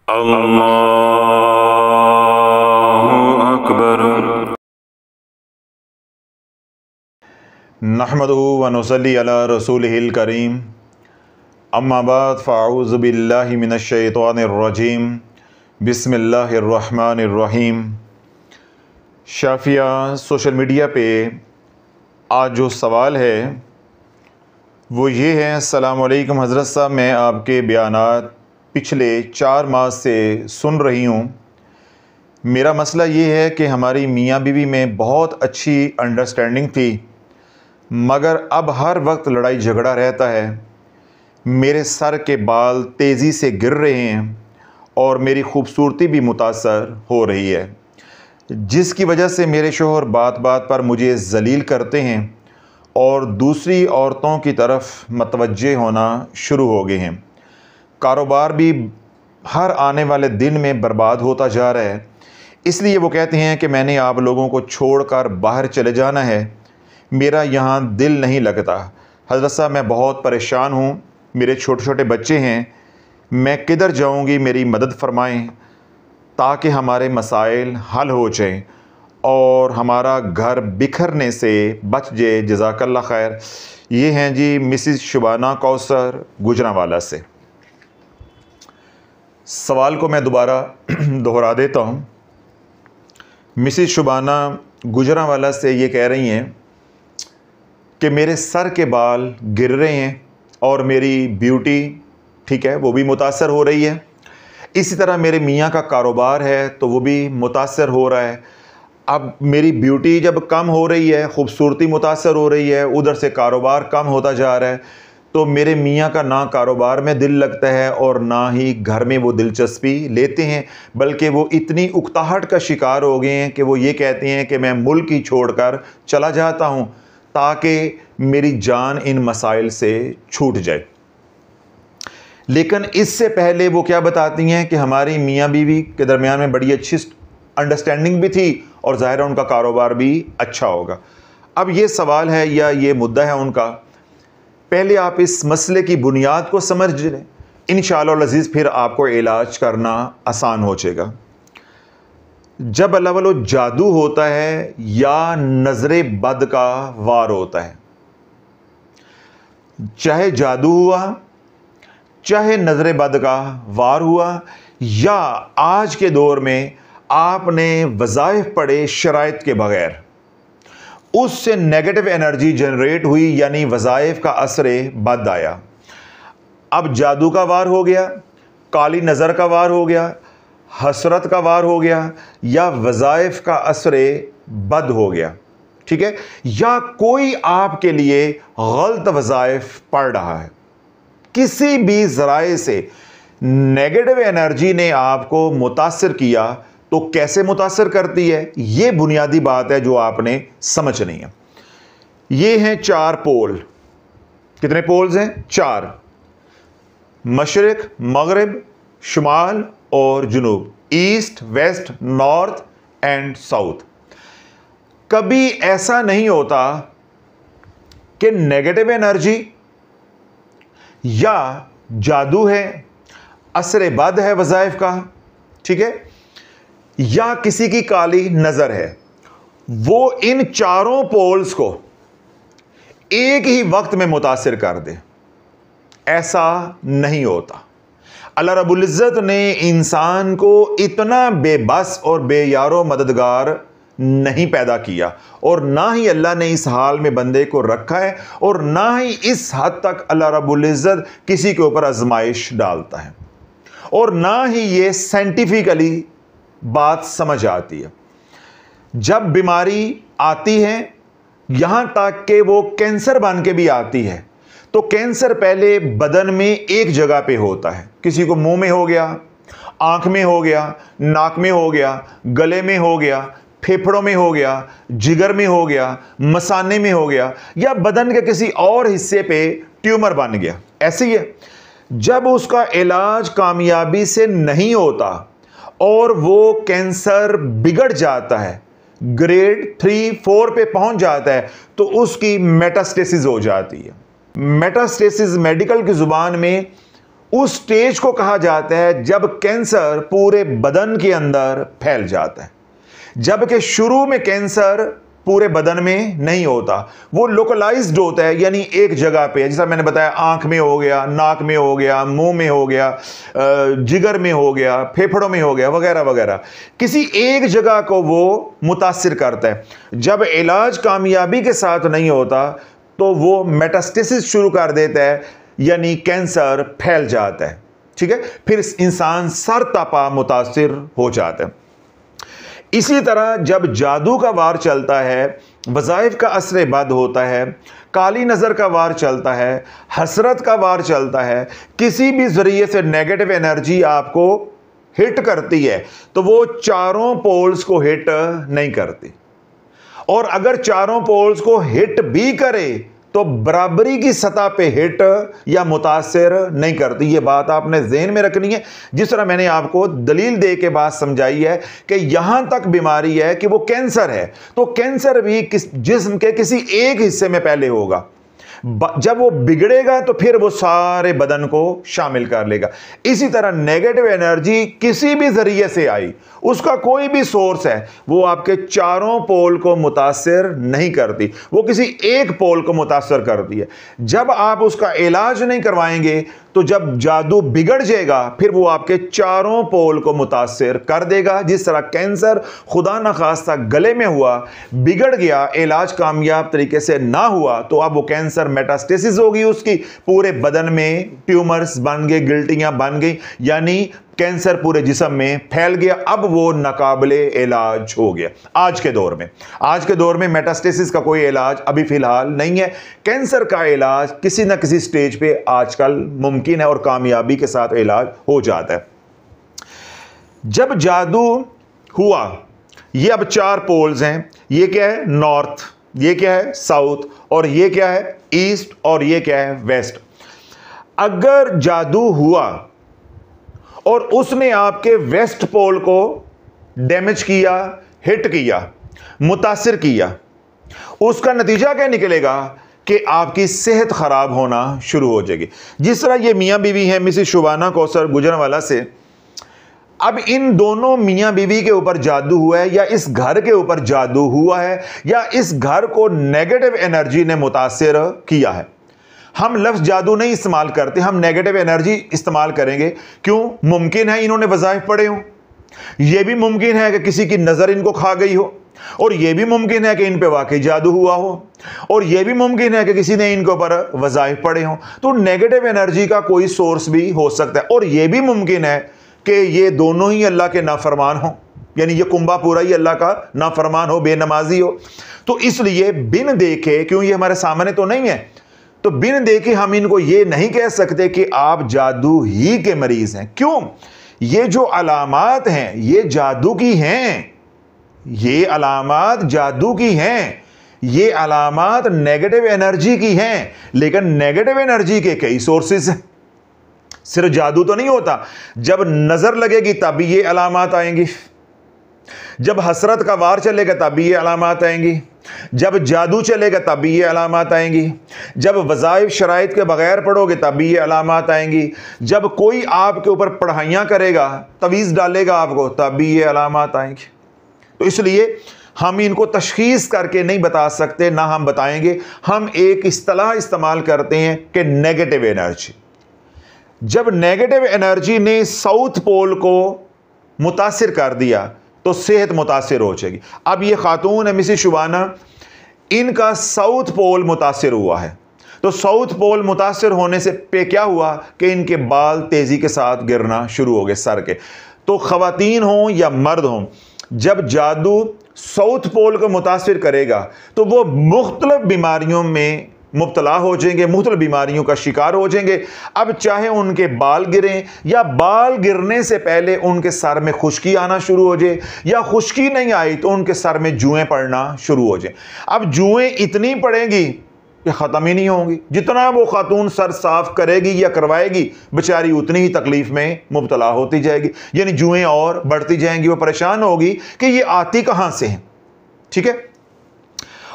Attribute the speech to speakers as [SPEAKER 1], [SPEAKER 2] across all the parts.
[SPEAKER 1] अल्लाहु अकबर।
[SPEAKER 2] नहमदुहु व नुसल्ली अला रसूलिहिल करीम। अम्मा बाद फ़अऊज़ु बिल्लाहि मिनश शैतानिर रजीम। बिस्मिल्लाहिर रहमानिर रहीम। शाफिया सोशल मीडिया पे आज जो सवाल है वो ये है। अस्सलामु अलैकुम हज़रत साहब, मैं आपके बयानात पिछले 4 माह से सुन रही हूँ। मेरा मसला ये है कि हमारी मियाँ बीवी में बहुत अच्छी अंडरस्टैंडिंग थी, मगर अब हर वक्त लड़ाई झगड़ा रहता है। मेरे सर के बाल तेज़ी से गिर रहे हैं और मेरी खूबसूरती भी मुतासर हो रही है, जिसकी वजह से मेरे शौहर बात बात पर मुझे ज़लील करते हैं और दूसरी औरतों की तरफ मतवज्जे होना शुरू हो गए हैं। कारोबार भी हर आने वाले दिन में बर्बाद होता जा रहा है। इसलिए वो कहते हैं कि मैंने आप लोगों को छोड़कर बाहर चले जाना है, मेरा यहाँ दिल नहीं लगता। हज़रत साहब, मैं बहुत परेशान हूँ, मेरे छोटे छोटे बच्चे हैं, मैं किधर जाऊँगी, मेरी मदद फरमाएं ताकि हमारे मसाइल हल हो जाएं और हमारा घर बिखरने से बच जाए। जज़ाकल्लाह खैर। ये हैं जी मिसिज़ शुबाना कौसर गुजरांवाला से। सवाल को मैं दोबारा दोहरा देता हूँ। मिसिज़ शुबाना गुजरांवाला से ये कह रही हैं कि मेरे सर के बाल गिर रहे हैं और मेरी ब्यूटी, ठीक है, वो भी मुतासर हो रही है। इसी तरह मेरे मियाँ का कारोबार है तो वो भी मुतासर हो रहा है। अब मेरी ब्यूटी जब कम हो रही है, ख़ूबसूरती मुतासर हो रही है, उधर से कारोबार कम होता जा रहा है, तो मेरे मियाँ का ना कारोबार में दिल लगता है और ना ही घर में वो दिलचस्पी लेते हैं, बल्कि वो इतनी उकताहट का शिकार हो गए हैं कि वो ये कहते हैं कि मैं मुल्क ही छोड़कर चला जाता हूँ ताकि मेरी जान इन मसाइल से छूट जाए। लेकिन इससे पहले वो क्या बताती हैं कि हमारी मियाँ बीवी के दरमियान में बड़ी अच्छी अंडरस्टैंडिंग भी थी और ज़ाहिर है उनका कारोबार भी अच्छा होगा। अब ये सवाल है या ये मुद्दा है उनका। पहले आप इस मसले की बुनियाद को समझ लें, इंशाअल्लाह अज़ीज़ फिर आपको इलाज करना आसान हो जाएगा। जब अल्लाह वालो जादू होता है या नज़रे बद का वार होता है, चाहे जादू हुआ, चाहे नज़रे बद का वार हुआ, या आज के दौर में आपने वज़ाइफ पढ़े शराइत के बगैर, उससे नेगेटिव एनर्जी जनरेट हुई, यानी वज़ाइफ का असरे बद आया। अब जादू का वार हो गया, काली नज़र का वार हो गया, हसरत का वार हो गया, या वज़ाइफ का असरे बद हो गया, ठीक है, या कोई आपके लिए गलत वज़ाइफ पढ़ रहा है, किसी भी ज़राए से नेगेटिव एनर्जी ने आपको मुतासिर किया, तो कैसे मुतासिर करती है, ये बुनियादी बात है जो आपने समझनी है। ये हैं 4 पोल। कितने पोल्स हैं? 4। मशरिक, मगरिब, शुमाल और जुनूब, east, west, north and south. कभी ऐसा नहीं होता कि नेगेटिव एनर्जी या जादू है, असरे बद है वज़ाइफ का, ठीक है, या किसी की काली नज़र है, वो इन चारों पोल्स को एक ही वक्त में मुतासिर कर दे। ऐसा नहीं होता। अल्लाह रब्बुल इज़्ज़त ने इंसान को इतना बेबस और बेयारो मददगार नहीं पैदा किया, और ना ही अल्लाह ने इस हाल में बंदे को रखा है, और ना ही इस हद तक अल्लाह रब्बुल इज़्ज़त किसी के ऊपर आजमाइश डालता है, और ना ही ये साइंटिफिकली बात समझ आती है। जब बीमारी आती है, यहां तक कि वो कैंसर बन के भी आती है, तो कैंसर पहले बदन में एक जगह पे होता है। किसी को मुंह में हो गया, आंख में हो गया, नाक में हो गया, गले में हो गया, फेफड़ों में हो गया, जिगर में हो गया, मसाने में हो गया, या बदन के किसी और हिस्से पे ट्यूमर बन गया। ऐसे ही है, जब उसका इलाज कामयाबी से नहीं होता और वो कैंसर बिगड़ जाता है, ग्रेड 3, 4 पे पहुंच जाता है, तो उसकी मेटास्टेसिस हो जाती है। मेटास्टेसिस मेडिकल की जुबान में उस स्टेज को कहा जाता है जब कैंसर पूरे बदन के अंदर फैल जाता है, जबकि शुरू में कैंसर पूरे बदन में नहीं होता, वो लोकलाइज्ड होता है, यानी एक जगह पे, जैसा मैंने बताया आंख में हो गया, नाक में हो गया, मुंह में हो गया, जिगर में हो गया, फेफड़ों में हो गया, वगैरह वगैरह, किसी एक जगह को वो मुतासिर करता है। जब इलाज कामयाबी के साथ नहीं होता तो वो मेटास्टेसिस शुरू कर देता है, यानी कैंसर फैल जाता है। ठीक है, फिर इंसान सर तपा मुतासिर हो जाता है। इसी तरह जब जादू का वार चलता है, वज़ाइफ का असर बद होता है, काली नज़र का वार चलता है, हसरत का वार चलता है, किसी भी ज़रिए से नेगेटिव एनर्जी आपको हिट करती है, तो वो चारों पोल्स को हिट नहीं करती, और अगर चारों पोल्स को हिट भी करे तो बराबरी की सतह पे हिट या मुतासिर नहीं करती। ये बात आपने ज़हन में रखनी है। जिस तरह मैंने आपको दलील दे के बात समझाई है कि यहां तक बीमारी है कि वो कैंसर है, तो कैंसर भी जिस्म के किसी एक हिस्से में पहले होगा, जब वो बिगड़ेगा तो फिर वो सारे बदन को शामिल कर लेगा। इसी तरह नेगेटिव एनर्जी किसी भी जरिए से आई, उसका कोई भी सोर्स है, वो आपके चारों पोल को मुतासिर नहीं करती, वो किसी एक पोल को मुतासिर करती है। जब आप उसका इलाज नहीं करवाएंगे तो जब जादू बिगड़ जाएगा फिर वो आपके चारों पोल को मुतासिर कर देगा। जिस तरह कैंसर खुदा न खास्ता गले में हुआ, बिगड़ गया, इलाज कामयाब तरीके से ना हुआ, तो अब वो कैंसर मेटास्टेसिस होगी, उसकी पूरे बदन में ट्यूमर्स बन गए, गिल्टियां बन गई, यानी कैंसर पूरे जिस्म में फैल गया, अब वो नाकाबिले इलाज हो गया। आज के दौर में मेटास्टेसिस का कोई इलाज अभी फिलहाल नहीं है। कैंसर का इलाज किसी न किसी स्टेज पे आजकल मुमकिन है और कामयाबी के साथ इलाज हो जाता है। जब जादू हुआ, ये अब चार पोल्स हैं, ये क्या है नॉर्थ, ये क्या है साउथ, और ये क्या है ईस्ट, और ये क्या है वेस्ट। अगर जादू हुआ और उसने आपके वेस्ट पोल को डैमेज किया, हिट किया, मुतासिर किया, उसका नतीजा क्या निकलेगा कि आपकी सेहत खराब होना शुरू हो जाएगी। जिस तरह ये मियां बीवी हैं मिसेस शुबाना कौसर गुजरांवाला से, अब इन दोनों मियां बीवी के ऊपर जादू हुआ है, या इस घर के ऊपर जादू हुआ है, या इस घर को नेगेटिव एनर्जी ने मुतासिर किया है। हम लफ्ज़ जादू नहीं इस्तेमाल करते, हम नेगेटिव एनर्जी इस्तेमाल करेंगे। क्यों? मुमकिन है इन्होंने वज़ाइफ पढ़े हों, यह भी मुमकिन है कि किसी की नज़र इनको खा गई हो, और यह भी मुमकिन है कि इन पे वाकई जादू हुआ हो, और यह भी मुमकिन है कि किसी ने इनके ऊपर वज़ाइफ पढ़े हों। तो नेगेटिव एनर्जी का कोई सोर्स भी हो सकता है, और यह भी मुमकिन है कि ये दोनों ही अल्लाह के नाफरमान हों, यानी ये कुंबा पूरा ही अल्लाह का नाफरमान हो, बेनमाजी हो। तो इसलिए बिन देखे, क्यों ये हमारे सामने तो नहीं है, तो बिन देखे हम इनको ये नहीं कह सकते कि आप जादू ही के मरीज हैं। क्यों? ये जो अलामात हैं ये जादू की हैं, ये अलामात जादू की हैं, ये अलामात नेगेटिव एनर्जी की हैं। लेकिन नेगेटिव एनर्जी के कई सोर्सेस हैं, सिर्फ जादू तो नहीं होता। जब नजर लगेगी तब भी ये अलामात आएंगी, जब हसरत का वार चलेगा तब भी ये अलामात आएंगी, जब जादू चलेगा तब भी ये अलामात आएंगी, जब वज़ाइफ शराइत के बगैर पढ़ोगे तब भी ये अलामात आएंगी, जब कोई आपके ऊपर पढ़ाइयाँ करेगा, तवीज़ डालेगा आपको, तब भी ये अलामात आएंगी। तो इसलिए हम इनको तशख़ीस करके नहीं बता सकते, ना हम बताएंगे। हम एक इस्तिलाह इस्तेमाल करते हैं कि नेगेटिव एनर्जी। जब नेगेटिव एनर्जी ने साउथ पोल को मुतासिर कर दिया तो सेहत मुतासिर हो जाएगी। अब ये खातून है मिसेस शुबाना, इनका साउथ पोल मुतासिर हुआ है, तो साउथ पोल मुतासिर होने से पे क्या हुआ कि इनके बाल तेज़ी के साथ गिरना शुरू हो गए सर के। तो ख़वातीन हों या मर्द हों, जब जादू साउथ पोल को मुतासिर करेगा तो वो मुख्तलिफ बीमारियों में मुब्तला हो जाएंगे, मुख्तलिफ बीमारियों का शिकार हो जाएंगे। अब चाहे उनके बाल गिरें या बाल गिरने से पहले उनके सर में खुश्की आना शुरू हो जाए, या खुश्की नहीं आई तो उनके सर में जुएं पड़ना शुरू हो जाए। अब जुएं इतनी पड़ेंगी कि ख़त्म ही नहीं होंगी। जितना वो खातून सर साफ करेगी या करवाएगी, बेचारी उतनी ही तकलीफ में मुब्तला होती जाएगी, यानी जुएं और बढ़ती जाएंगी। वो परेशान होगी कि ये आती कहाँ से हैं। ठीक है,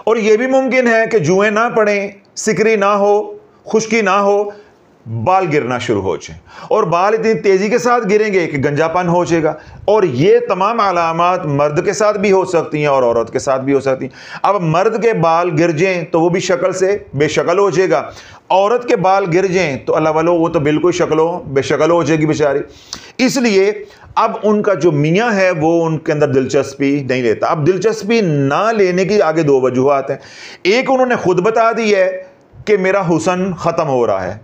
[SPEAKER 2] और यह भी मुमकिन है कि जुएं ना पड़ें, सिकरी ना हो, खुश्की ना हो, बाल गिरना शुरू हो जाए, और बाल इतनी तेजी के साथ गिरेंगे कि गंजापन हो जाएगा। और ये तमाम अलामात मर्द के साथ भी हो सकती हैं और औरत के साथ भी हो सकती हैं। अब मर्द के बाल गिर जाएं तो वो भी शक्ल से बेशक्ल हो जाएगा, औरत के बाल गिर जाएं तो अल्लाह वालो वो तो बिल्कुल शक्लो बेशक्ल हो जाएगी बेचारी। इसलिए अब उनका जो मियाँ है वो उनके अंदर दिलचस्पी नहीं लेता। अब दिलचस्पी ना लेने की आगे दो वजूहात हैं। एक, उन्होंने खुद बता दी है कि मेरा हुस्न ख़त्म हो रहा है,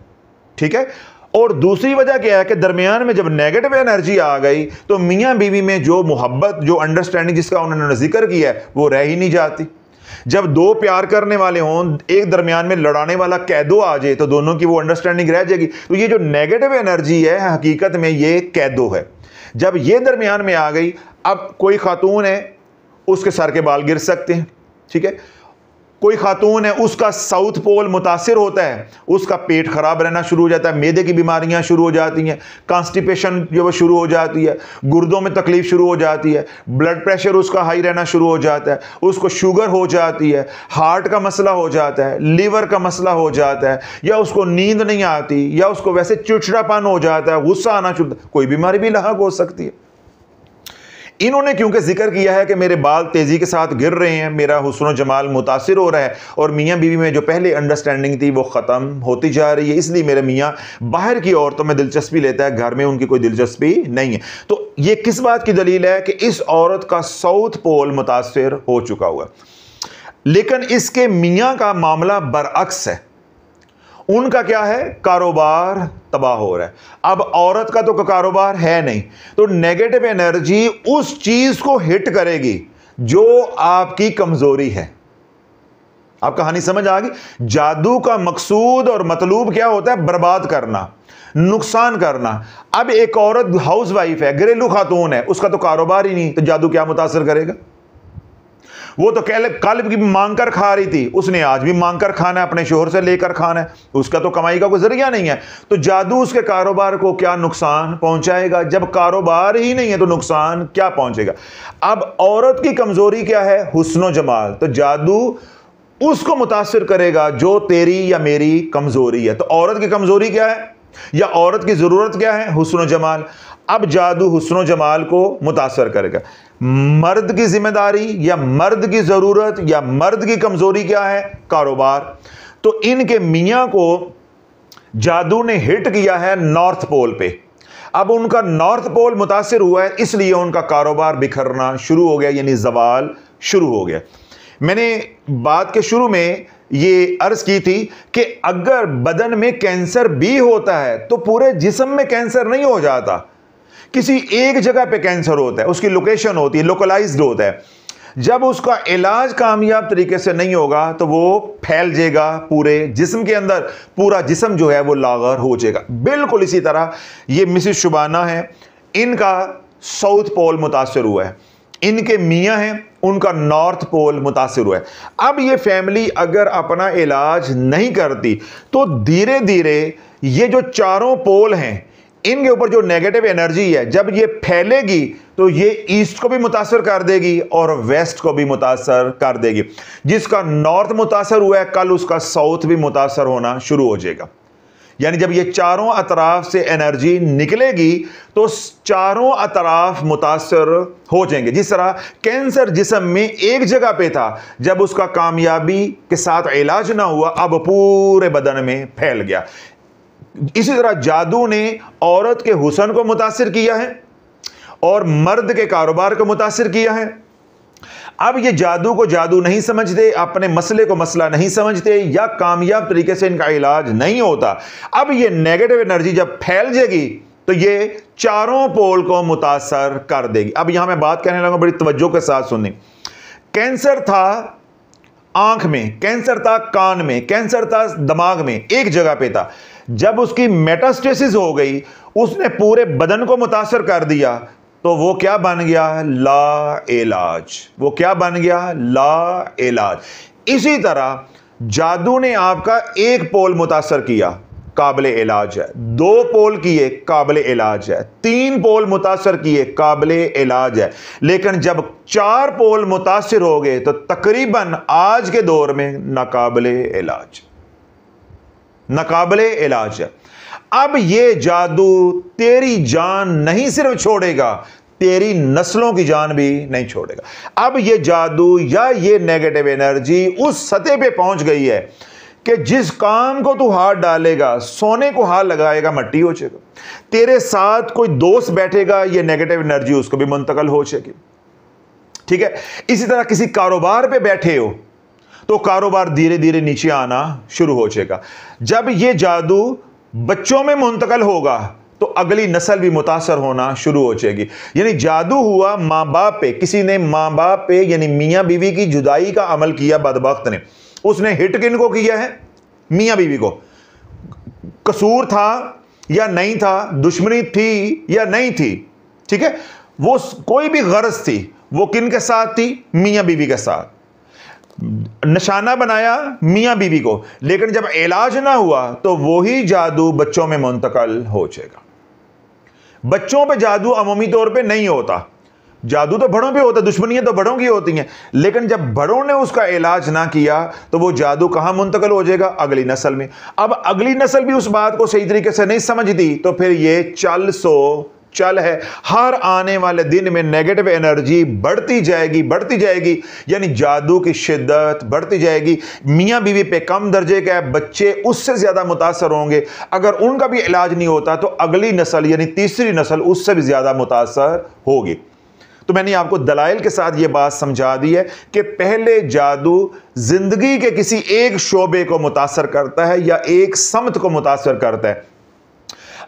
[SPEAKER 2] ठीक है। और दूसरी वजह क्या है कि दरमियान में जब नेगेटिव एनर्जी आ गई तो मियाँ बीवी में जो मोहब्बत, जो अंडरस्टैंडिंग जिसका उन्होंने जिक्र किया है वो रह ही नहीं जाती। जब दो प्यार करने वाले हों, एक दरमियान में लड़ाने वाला कैदो आ जाए तो दोनों की वो अंडरस्टैंडिंग रह जाएगी। तो ये जो नेगेटिव एनर्जी है हकीकत में ये कैदो है। जब ये दरमियान में आ गई, अब कोई खातून है उसके सर के बाल गिर सकते हैं, ठीक है। कोई खातून है उसका साउथ पोल मुतासिर होता है, उसका पेट खराब रहना शुरू हो जाता है, मैदे की बीमारियां शुरू हो जाती हैं, कॉन्स्टिपेशन जो वो शुरू हो जाती है, गुर्दों में तकलीफ शुरू हो जाती है, ब्लड प्रेशर उसका हाई रहना शुरू हो जाता है, उसको शुगर हो जाती है, हार्ट का मसला हो जाता है, लीवर का मसला हो जाता है, या उसको नींद नहीं आती, या उसको वैसे चिड़चिड़ापन हो जाता है, गुस्सा आना शुरू, कोई बीमारी भी लाहक हो सकती है। इन्होंने क्योंकि जिक्र किया है कि मेरे बाल तेजी के साथ गिर रहे हैं, मेरा हुस्न जमाल मुतासिर हो रहा है, और मियाँ बीवी में जो पहले अंडरस्टैंडिंग थी वो ख़त्म होती जा रही है, इसलिए मेरे मियाँ बाहर की औरतों में दिलचस्पी लेता है, घर में उनकी कोई दिलचस्पी नहीं है। तो ये किस बात की दलील है कि इस औरत का साउथ पोल मुतासिर हो चुका हुआ। लेकिन इसके मियाँ का मामला बरअक्स है, उनका क्या है, कारोबार तबाह हो रहा है। अब औरत का तो कारोबार है नहीं, तो नेगेटिव एनर्जी उस चीज को हिट करेगी जो आपकी कमजोरी है। आप कहानी समझ आ गई। जादू का मकसूद और मतलूब क्या होता है, बर्बाद करना, नुकसान करना। अब एक औरत हाउसवाइफ है, घरेलू खातून है, उसका तो कारोबार ही नहीं, तो जादू क्या मुतासर करेगा। वो तो कल भी मांग कर खा रही थी, उसने आज भी मांग कर खाना है, अपने शोहर से लेकर खाना है, उसका तो कमाई का कोई जरिया नहीं है, तो जादू उसके कारोबार को क्या नुकसान पहुंचाएगा। जब कारोबार ही नहीं है तो नुकसान क्या पहुंचेगा। अब औरत की कमजोरी क्या है, हुस्न जमाल, तो जादू उसको मुतासिर करेगा जो तेरी या मेरी कमजोरी है। तो औरत की कमजोरी क्या है या औरत की जरूरत क्या है, हुस्न जमाल। अब जादू हुस्न जमाल को मुतासर करेगा। मर्द की जिम्मेदारी या मर्द की जरूरत या मर्द की कमजोरी क्या है, कारोबार। तो इनके मियां को जादू ने हिट किया है नॉर्थ पोल पे। अब उनका नॉर्थ पोल मुतासिर हुआ है, इसलिए उनका कारोबार बिखरना शुरू हो गया, यानी जवाल शुरू हो गया। मैंने बात के शुरू में ये अर्ज की थी कि अगर बदन में कैंसर भी होता है तो पूरे जिस्म में कैंसर नहीं हो जाता, किसी एक जगह पे कैंसर होता है, उसकी लोकेशन होती है, लोकलाइज्ड होता है। जब उसका इलाज कामयाब तरीके से नहीं होगा तो वो फैल जाएगा पूरे जिस्म के अंदर, पूरा जिस्म जो है वो लागर हो जाएगा। बिल्कुल इसी तरह ये मिसेस शुबाना है, इनका साउथ पोल मुतासिर हुआ है, इनके मियाँ हैं उनका नॉर्थ पोल मुतासिर हुआ है। अब ये फैमिली अगर अपना इलाज नहीं करती तो धीरे धीरे ये जो चारों पोल हैं इनके ऊपर जो नेगेटिव एनर्जी है, जब ये फैलेगी तो ये ईस्ट को भी मुतासर कर देगी और वेस्ट को भी मुतासर कर देगी। जिसका नॉर्थ मुतासर हुआ है कल उसका साउथ भी मुतासर होना शुरू हो जाएगा। यानी जब ये चारों अतराफ से एनर्जी निकलेगी तो चारों अतराफ मुतासर हो जाएंगे। जिस तरह कैंसर जिस्म में एक जगह पे था, जब उसका कामयाबी के साथ इलाज ना हुआ अब पूरे बदन में फैल गया। इसी तरह जादू ने औरत के हुस्न को मुतासिर किया है और मर्द के कारोबार को मुतासिर किया है। अब ये जादू को जादू नहीं समझते, अपने मसले को मसला नहीं समझते, या कामयाब तरीके से इनका इलाज नहीं होता। अब ये नेगेटिव एनर्जी जब फैल जाएगी तो ये चारों पोल को मुतासर कर देगी। अब यहां मैं बात करने लगा, बड़ी तवज्जो के साथ सुननी। कैंसर था आंख में, कैंसर था कान में, कैंसर था दिमाग में, एक जगह पे था। जब उसकी मेटास्टेसिस हो गई, उसने पूरे बदन को मुतासर कर दिया, तो वो क्या बन गया, ला इलाज। वो क्या बन गया, ला इलाज। इसी तरह जादू ने आपका एक पोल मुतासर किया, काबिले इलाज है। 2 पोल किए, काबिले इलाज है। 3 पोल मुतासर किए, काबिले इलाज है। लेकिन जब 4 पोल मुतासर हो गए तो तकरीबन आज के दौर में नाकाबिले इलाज, नाकाबिले इलाज है। अब ये जादू तेरी जान नहीं सिर्फ छोड़ेगा, तेरी नस्लों की जान भी नहीं छोड़ेगा। अब ये जादू या ये नेगेटिव एनर्जी उस सतह पे पहुंच गई है कि जिस काम को तू हाथ डालेगा, सोने को हाथ लगाएगा, मट्टी हो जाएगा। तेरे साथ कोई दोस्त बैठेगा, ये नेगेटिव एनर्जी उसको भी मुंतकल हो जाएगी। ठीक है। इसी तरह किसी कारोबार पे बैठे हो तो कारोबार धीरे धीरे नीचे आना शुरू हो जाएगा। जब ये जादू बच्चों में मुंतकल होगा तो अगली नस्ल भी मुतासर होना शुरू हो जाएगी। यानी जादू हुआ मां बाप पे, किसी ने मां बाप पे यानी मियां बीवी की जुदाई का अमल किया, बदबख्त ने। उसने हिट किन को किया है? मियां बीवी को। कसूर था या नहीं था, दुश्मनी थी या नहीं थी, ठीक है, वो कोई भी गरज थी, वो किन के साथ थी? मियां बीवी के साथ। निशाना बनाया मियां बीवी को, लेकिन जब इलाज ना हुआ तो वही जादू बच्चों में मुंतकल हो जाएगा। बच्चों पे जादू अमूमी तौर पे नहीं होता, जादू तो बड़ों पे होता, दुश्मनियां तो बड़ों की होती हैं, लेकिन जब बड़ों ने उसका इलाज ना किया तो वो जादू कहां मुंतकल हो जाएगा? अगली नस्ल में। अब अगली नस्ल भी उस बात को सही तरीके से नहीं समझती तो फिर ये चल है। हर आने वाले दिन में नेगेटिव एनर्जी बढ़ती जाएगी, यानी जादू की शिद्दत बढ़ती जाएगी। मियां बीवी पे कम दर्जे का है, बच्चे उससे ज्यादा मुतासर होंगे। अगर उनका भी इलाज नहीं होता तो अगली नस्ल यानी तीसरी नस्ल उससे भी ज्यादा मुतासर होगी। तो मैंने आपको दलाइल के साथ यह बात समझा दी है कि पहले जादू जिंदगी के किसी एक शोबे को मुतासर करता है या एक समत को मुतासर करता है।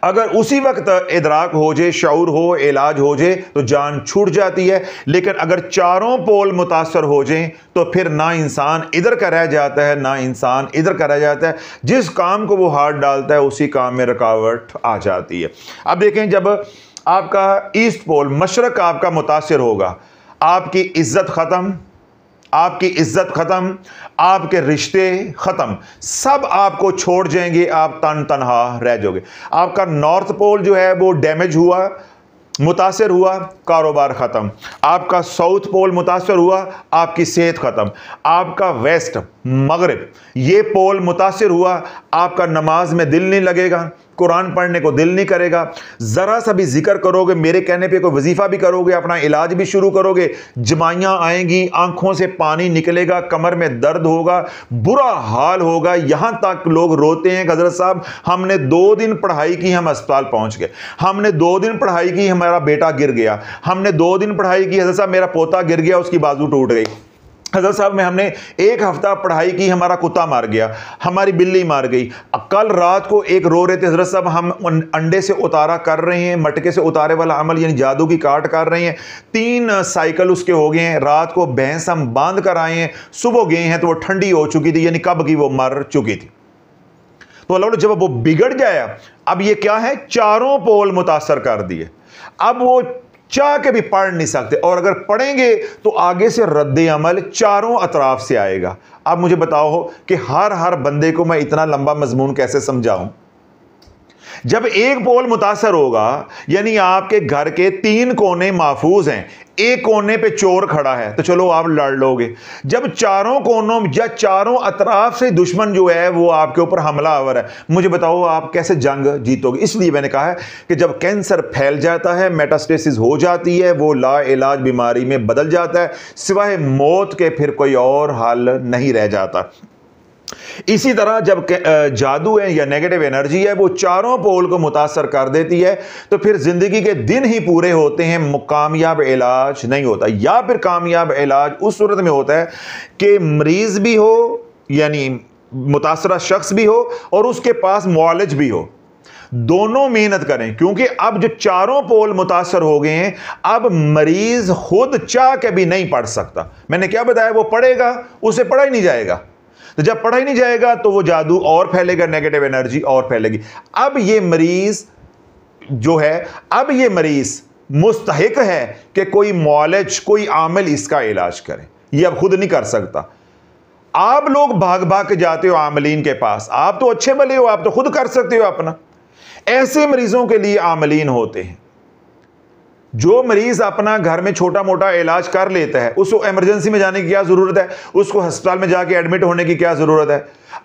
[SPEAKER 2] अगर उसी वक्त इदराक हो जाए, शऊर हो, इलाज हो जाए तो जान छूट जाती है। लेकिन अगर चारों पोल मुतासर हो जाएं तो फिर ना इंसान इधर का रह जाता है, ना इंसान इधर का रह जाता है। जिस काम को वो हाथ डालता है उसी काम में रुकावट आ जाती है। अब देखें, जब आपका ईस्ट पोल मशरक आपका मुतासर होगा, आपकी इज्जत ख़त्म, आपके रिश्ते ख़त्म, सब आपको छोड़ जाएंगे, आप तन्हा रह जाओगे। आपका नॉर्थ पोल जो है वो डैमेज हुआ, मुतासर हुआ, कारोबार ख़त्म। आपका साउथ पोल मुतासर हुआ, आपकी सेहत ख़त्म। आपका वेस्ट मगरिब ये पोल मुतासर हुआ, आपका नमाज में दिल नहीं लगेगा, कुरान पढ़ने को दिल नहीं करेगा, ज़रा सा भी जिक्र करोगे, मेरे कहने पे कोई वजीफ़ा भी करोगे, अपना इलाज भी शुरू करोगे, जमाइयाँ आएंगी, आंखों से पानी निकलेगा, कमर में दर्द होगा, बुरा हाल होगा। यहाँ तक लोग रोते हैं कि हज़रत साहब हमने 2 दिन पढ़ाई की, हम अस्पताल पहुँच गए, हमने 2 दिन पढ़ाई की, हमारा बेटा गिर गया, हमने 2 दिन पढ़ाई की, हज़रत साहब मेरा पोता गिर गया, उसकी बाजू टूट गई, हज़रत साहब में हमने 1 हफ्ता पढ़ाई की, हमारा कुत्ता मार गया, हमारी बिल्ली मार गई। कल रात को एक रो रहे थे, हज़रत साहब हम अंडे से उतारा कर रहे हैं, मटके से उतारे वाला अमल यानी जादू की काट कर रहे हैं, 3 साइकिल उसके हो गए हैं, रात को भैंस हम बांध कर आए हैं, सुबह गए हैं तो वो ठंडी हो चुकी थी, यानी कब की वो मर चुकी थी। तो अल्लाह जब वो बिगड़ जाया, अब ये क्या है, चारों पोल मुतासर कर दिए, अब वो चाह के भी पढ़ नहीं सकते, और अगर पढ़ेंगे तो आगे से रद्द अमल चारों अतराफ से आएगा। अब मुझे बताओ कि हर बंदे को मैं इतना लंबा मजमून कैसे समझाऊं? जब एक पोल मुतासर होगा यानी आपके घर के 3 कोने महफूज हैं, एक कोने पे चोर खड़ा है तो चलो आप लड़ लोगे। जब चारों कोनों या चारों अतराफ से दुश्मन जो है वो आपके ऊपर हमला आवर है, मुझे बताओ आप कैसे जंग जीतोगे? इसलिए मैंने कहा है कि जब कैंसर फैल जाता है, मेटास्टेसिस हो जाती है, वो ला इलाज बीमारी में बदल जाता है, सिवाय मौत के फिर कोई और हल नहीं रह जाता। इसी तरह जब जादू है या नेगेटिव एनर्जी है वो चारों पोल को मुतासर कर देती है तो फिर जिंदगी के दिन ही पूरे होते हैं, कामयाब इलाज नहीं होता। या फिर कामयाब इलाज उस सूरत में होता है कि मरीज भी हो यानी मुतासरा शख्स भी हो और उसके पास मुआलिज भी हो, दोनों मेहनत करें, क्योंकि अब जो चारों पोल मुतासर हो गए हैं, अब मरीज खुद चाह के भी नहीं पढ़ सकता। मैंने क्या बताया, वो पढ़ेगा उसे पढ़ा ही नहीं जाएगा, तो जब पढ़ा ही नहीं जाएगा तो वो जादू और फैलेगा, नेगेटिव एनर्जी और फैलेगी। अब ये मरीज जो है, अब ये मरीज मुस्तहिक है कि कोई मौलज, कोई आमिल इसका इलाज करे, ये अब खुद नहीं कर सकता। आप लोग भाग भाग के जाते हो आमिलीन के पास, आप तो अच्छे भले हो, आप तो खुद कर सकते हो अपना। ऐसे मरीजों के लिए आमिलीन होते हैं। जो मरीज अपना घर में छोटा मोटा इलाज कर लेता है उसको इमरजेंसी में जाने की क्या जरूरत है, उसको अस्पताल में जाके एडमिट होने की क्या जरूरत है।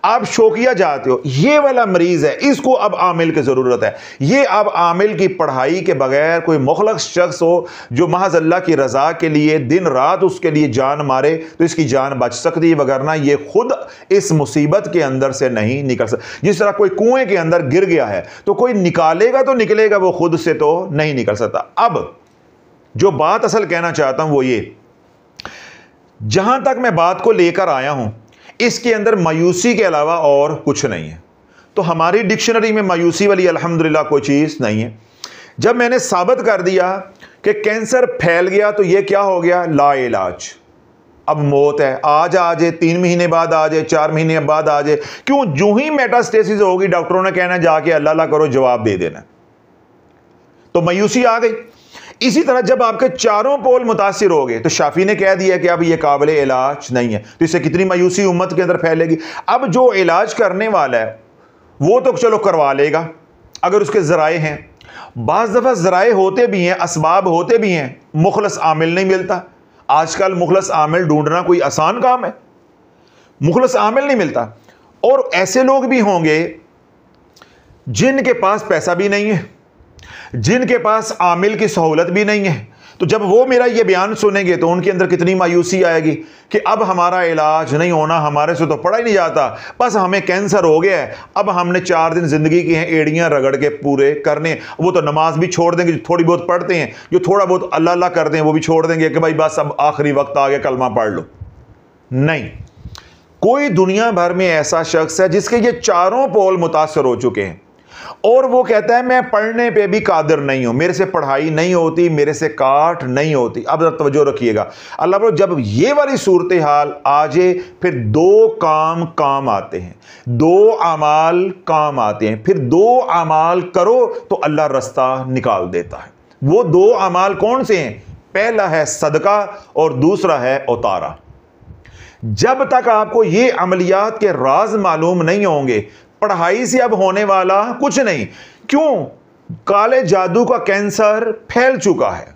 [SPEAKER 2] आप शौकिया जाते हो, ये वाला मरीज है, इसको अब आमिल की ज़रूरत है। ये अब आमिल की पढ़ाई के बगैर कोई मुखलस शख्स हो जो महज अल्लाह की रज़ा के लिए दिन रात उसके लिए जान मारे तो इसकी जान बच सकती है, वगरना ये खुद इस मुसीबत के अंदर से नहीं निकल सकता। जिस तरह कोई कुएं के अंदर गिर गया है तो कोई निकालेगा तो निकलेगा, वो खुद से तो नहीं निकल सकता। अब जो बात असल कहना चाहता हूं वो ये, जहां तक मैं बात को लेकर आया हूं इसके अंदर मायूसी के अलावा और कुछ नहीं है। तो हमारी डिक्शनरी में मायूसी वाली अल्हम्दुलिल्लाह कोई चीज़ नहीं है। जब मैंने साबित कर दिया कि कैंसर फैल गया तो ये क्या हो गया, ला इलाज, अब मौत है, आज आ जाए, 3 महीने बाद आ जाए, 4 महीने बाद आ जाए, क्यों, जो ही मेटास्टेसिस होगी डॉक्टरों ने कहना जाके अल्लाह अल्लाह करो, जवाब दे देना, तो मायूसी आ गई। इसी तरह जब आपके चारों पोल मुतासिर हो गए तो शाफी ने कह दिया कि अब ये काबिल इलाज नहीं है, तो इससे कितनी मायूसी उम्मत के अंदर फैलेगी। अब जो इलाज करने वाला है वो तो चलो करवा लेगा अगर उसके ज़राए हैं, बाज़ दफ़ा ज़राए होते भी हैं, असबाब होते भी हैं, मुखलस आमिल नहीं मिलता। आजकल मुखलस आमिल ढूंढना कोई आसान काम है, मुखलस आमिल नहीं मिलता। और ऐसे लोग भी होंगे जिनके पास पैसा भी नहीं है, जिनके पास आमिल की सहूलत भी नहीं है, तो जब वो मेरा ये बयान सुनेंगे तो उनके अंदर कितनी मायूसी आएगी कि अब हमारा इलाज नहीं होना, हमारे से तो पढ़ा ही नहीं जाता, बस हमें कैंसर हो गया है, अब हमने 4 दिन ज़िंदगी की हैं एड़ियाँ रगड़ के पूरे करने। वो तो नमाज भी छोड़ देंगे, जो थोड़ी बहुत पढ़ते हैं, जो थोड़ा बहुत अल्लाह अल्लाह करते हैं वो भी छोड़ देंगे कि भाई बस अब आखिरी वक्त आ गया, कलमा पढ़ लो। नहीं, कोई दुनिया भर में ऐसा शख्स है जिसके ये चारों पोल मुतासर हो चुके हैं और वो कहता है मैं पढ़ने पे भी कादिर नहीं हूं, मेरे से पढ़ाई नहीं होती, मेरे से काट नहीं होती। अब जरा तवज्जो रखिएगा, अल्लाह बोलो जब ये वाली सूरत हाल आ जाए फिर 2 काम आते हैं, 2 अमाल काम आते हैं, फिर 2 अमाल करो तो अल्लाह रास्ता निकाल देता है। वो 2 अमाल कौन से हैं, पहला है सदका और दूसरा है उतारा। जब तक आपको ये अमलियात के राज मालूम नहीं होंगे, पढ़ाई से अब होने वाला कुछ नहीं। क्यों, काले जादू का कैंसर फैल चुका है,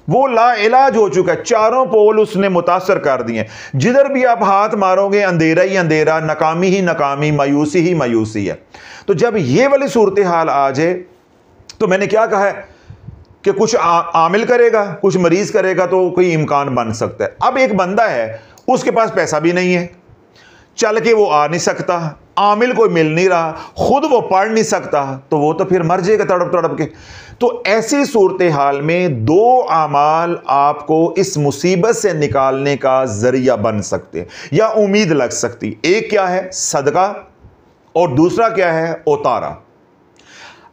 [SPEAKER 2] वो ला इलाज हो चुका है, चारों पोल उसने मुतासर कर दिए। जिधर भी आप हाथ मारोगे अंधेरा ही अंधेरा, नाकामी ही नाकामी, मायूसी ही मायूसी है। तो जब ये वाली सूरत हाल आ जाए तो मैंने क्या कहा है कि कुछ आमिल करेगा, कुछ मरीज करेगा तो कोई इम्कान बन सकता है। अब एक बंदा है उसके पास पैसा भी नहीं है, चल के वो आ नहीं सकता, आमिल कोई मिल नहीं रहा, खुद वो पढ़ नहीं सकता, तो वो तो फिर मर जाएगा तड़प तड़प के। तो ऐसी सूरत हाल में 2 अमाल आपको इस मुसीबत से निकालने का जरिया बन सकते हैं या उम्मीद लग सकती। एक क्या है, सदका, और दूसरा क्या है, उतारा।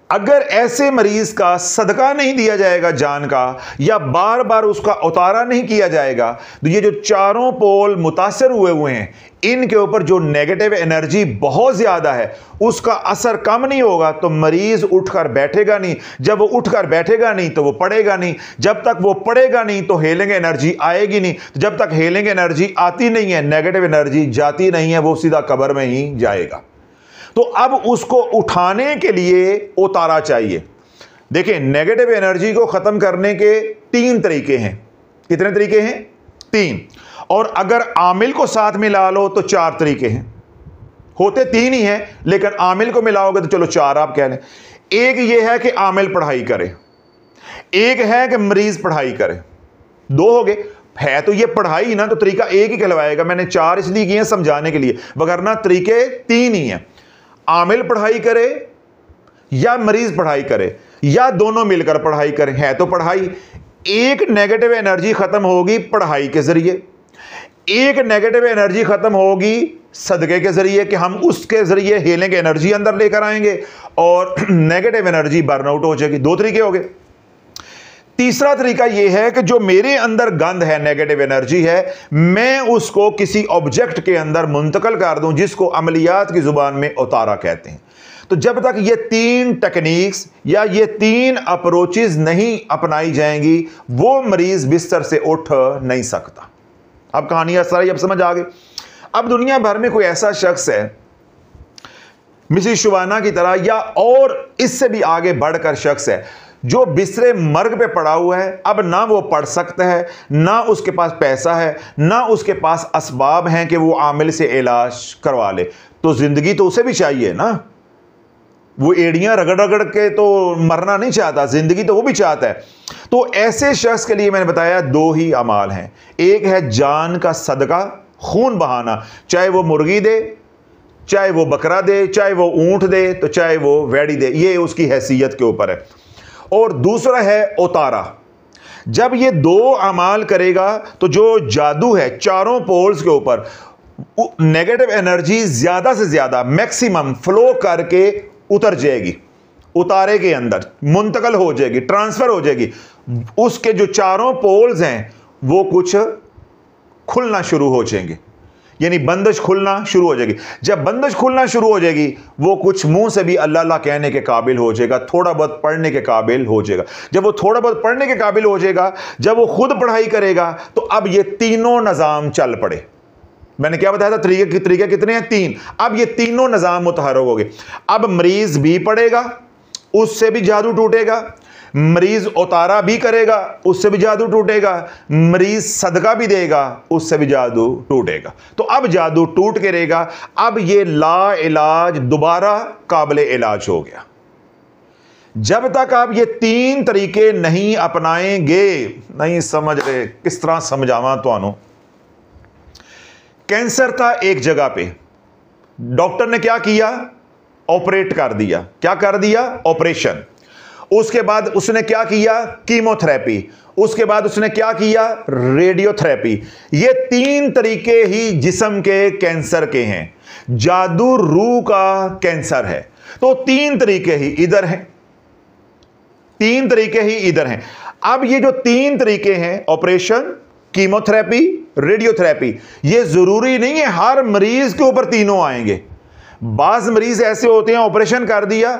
[SPEAKER 2] अगर ऐसे मरीज का सदका नहीं दिया जाएगा जान का, या बार बार उसका उतारा नहीं किया जाएगा, तो ये जो चारों पोल मुतासर हुए हैं इनके ऊपर जो नेगेटिव एनर्जी बहुत ज्यादा है उसका असर कम नहीं होगा, तो मरीज उठकर बैठेगा नहीं। जब वो उठकर बैठेगा नहीं तो वो पढ़ेगा नहीं, जब तक वो पढ़ेगा नहीं तो हीलिंग एनर्जी आएगी नहीं, तो जब तक हीलिंग एनर्जी आती नहीं है, नेगेटिव एनर्जी जाती नहीं है, वो सीधा कब्र में ही जाएगा। तो अब उसको उठाने के लिए उतारा चाहिए। देखिए, नेगेटिव एनर्जी को खत्म करने के 3 तरीके हैं। कितने तरीके हैं? 3। और अगर आमिल को साथ मिला लो तो 4 तरीके हैं। होते 3 ही हैं लेकिन आमिल को मिलाओगे तो चलो 4 आप कह लें। एक ये है कि आमिल पढ़ाई करे, एक है कि मरीज पढ़ाई करे, 2 हो गए। है तो ये पढ़ाई ना, तो तरीका एक ही कहलवाएगा। मैंने 4 इसलिए किए हैं समझाने के लिए, वगरना तरीके 3 ही हैं। आमिल पढ़ाई करे या मरीज पढ़ाई करे या दोनों मिलकर पढ़ाई करें, है तो पढ़ाई। एक नेगेटिव एनर्जी खत्म होगी पढ़ाई के जरिए, एक नेगेटिव एनर्जी खत्म होगी सदके के जरिए कि हम उसके जरिए हीलिंग एनर्जी अंदर लेकर आएंगे, और नेगेटिव एनर्जी बर्नआउट हो जाएगी। 2 तरीके हो गए। तीसरा तरीका यह है कि जो मेरे अंदर गंद है, नेगेटिव एनर्जी है, मैं उसको किसी ऑब्जेक्ट के अंदर मुंतकल कर दूं जिसको अमलियात की जुबान में उतारा कहते हैं। तो जब तक ये 3 टेक्निक्स या ये 3 अप्रोचेस नहीं अपनाई जाएंगी वो मरीज बिस्तर से उठ नहीं सकता। अब कहानी सारी अब समझ आ गई। अब दुनिया भर में कोई ऐसा शख्स है मिसेस शुबाना की तरह या और इससे भी आगे बढ़कर शख्स है जो बिस्तरे मर्ग पे पड़ा हुआ है, अब ना वो पढ़ सकता है, ना उसके पास पैसा है, ना उसके पास असबाब हैं कि वो आमिल से इलाज करवा ले, तो तो जिंदगी तो उसे भी चाहिए ना, वो एड़ियां रगड़ रगड़ के तो मरना नहीं चाहता, जिंदगी तो वो भी चाहता है। तो ऐसे शख्स के लिए मैंने बताया दो ही अमाल हैं, एक है जान का सदका, खून बहाना, चाहे वो मुर्गी दे, चाहे वो बकरा दे, चाहे वो ऊंट दे, तो चाहे वो वैड़ी दे, ये उसकी हैसियत के ऊपर है। और दूसरा है उतारा। जब ये दो अमाल करेगा तो जो जादू है चारों पोल्स के ऊपर, नेगेटिव एनर्जी ज्यादा से ज्यादा मैक्सिमम फ्लो करके उतर जाएगी, उतारे के अंदर मुंतकल हो जाएगी, ट्रांसफर हो जाएगी। उसके जो चारों पोल्स हैं वो कुछ खुलना शुरू हो जाएंगे, यानी बंदिश खुलना शुरू हो जाएगी। जब बंदिश खुलना शुरू हो जाएगी वो कुछ मुंह से भी अल्लाह अल्लाह कहने के काबिल हो जाएगा, थोड़ा बहुत पढ़ने के काबिल हो जाएगा। जब वो थोड़ा बहुत पढ़ने के काबिल हो जाएगा, जब वो खुद पढ़ाई करेगा, तो अब ये तीनों निज़ाम चल पड़े। मैंने क्या बताया था, तरीके कितने हैं? 3। अब ये तीनों निज़ाम मुतहर्रिक हो गए। अब मरीज भी पढ़ेगा, उससे भी जादू टूटेगा, मरीज उतारा भी करेगा, उससे भी जादू टूटेगा, मरीज सदका भी देगा, उससे भी जादू टूटेगा। तो अब जादू टूट के रहेगा। अब ये ला इलाज दोबारा काबिल इलाज हो गया। जब तक आप ये 3 तरीके नहीं अपनाएंगे, नहीं समझ रहे, किस तरह समझावा तुहानू। कैंसर था एक जगह पे, डॉक्टर ने क्या किया? ऑपरेट कर दिया। क्या कर दिया? ऑपरेशन। उसके बाद उसने क्या किया? कीमोथेरेपी। उसके बाद उसने क्या किया? रेडियोथेरेपी। ये 3 तरीके ही जिस्म के कैंसर के हैं। जादू रूह का कैंसर है, तो 3 तरीके ही इधर हैं, 3 तरीके ही इधर हैं। अब ये जो 3 तरीके हैं, ऑपरेशन, कीमोथेरेपी, रेडियोथेरेपी, ये जरूरी नहीं है हर मरीज के ऊपर तीनों आएंगे। बाज मरीज ऐसे होते हैं, ऑपरेशन कर दिया,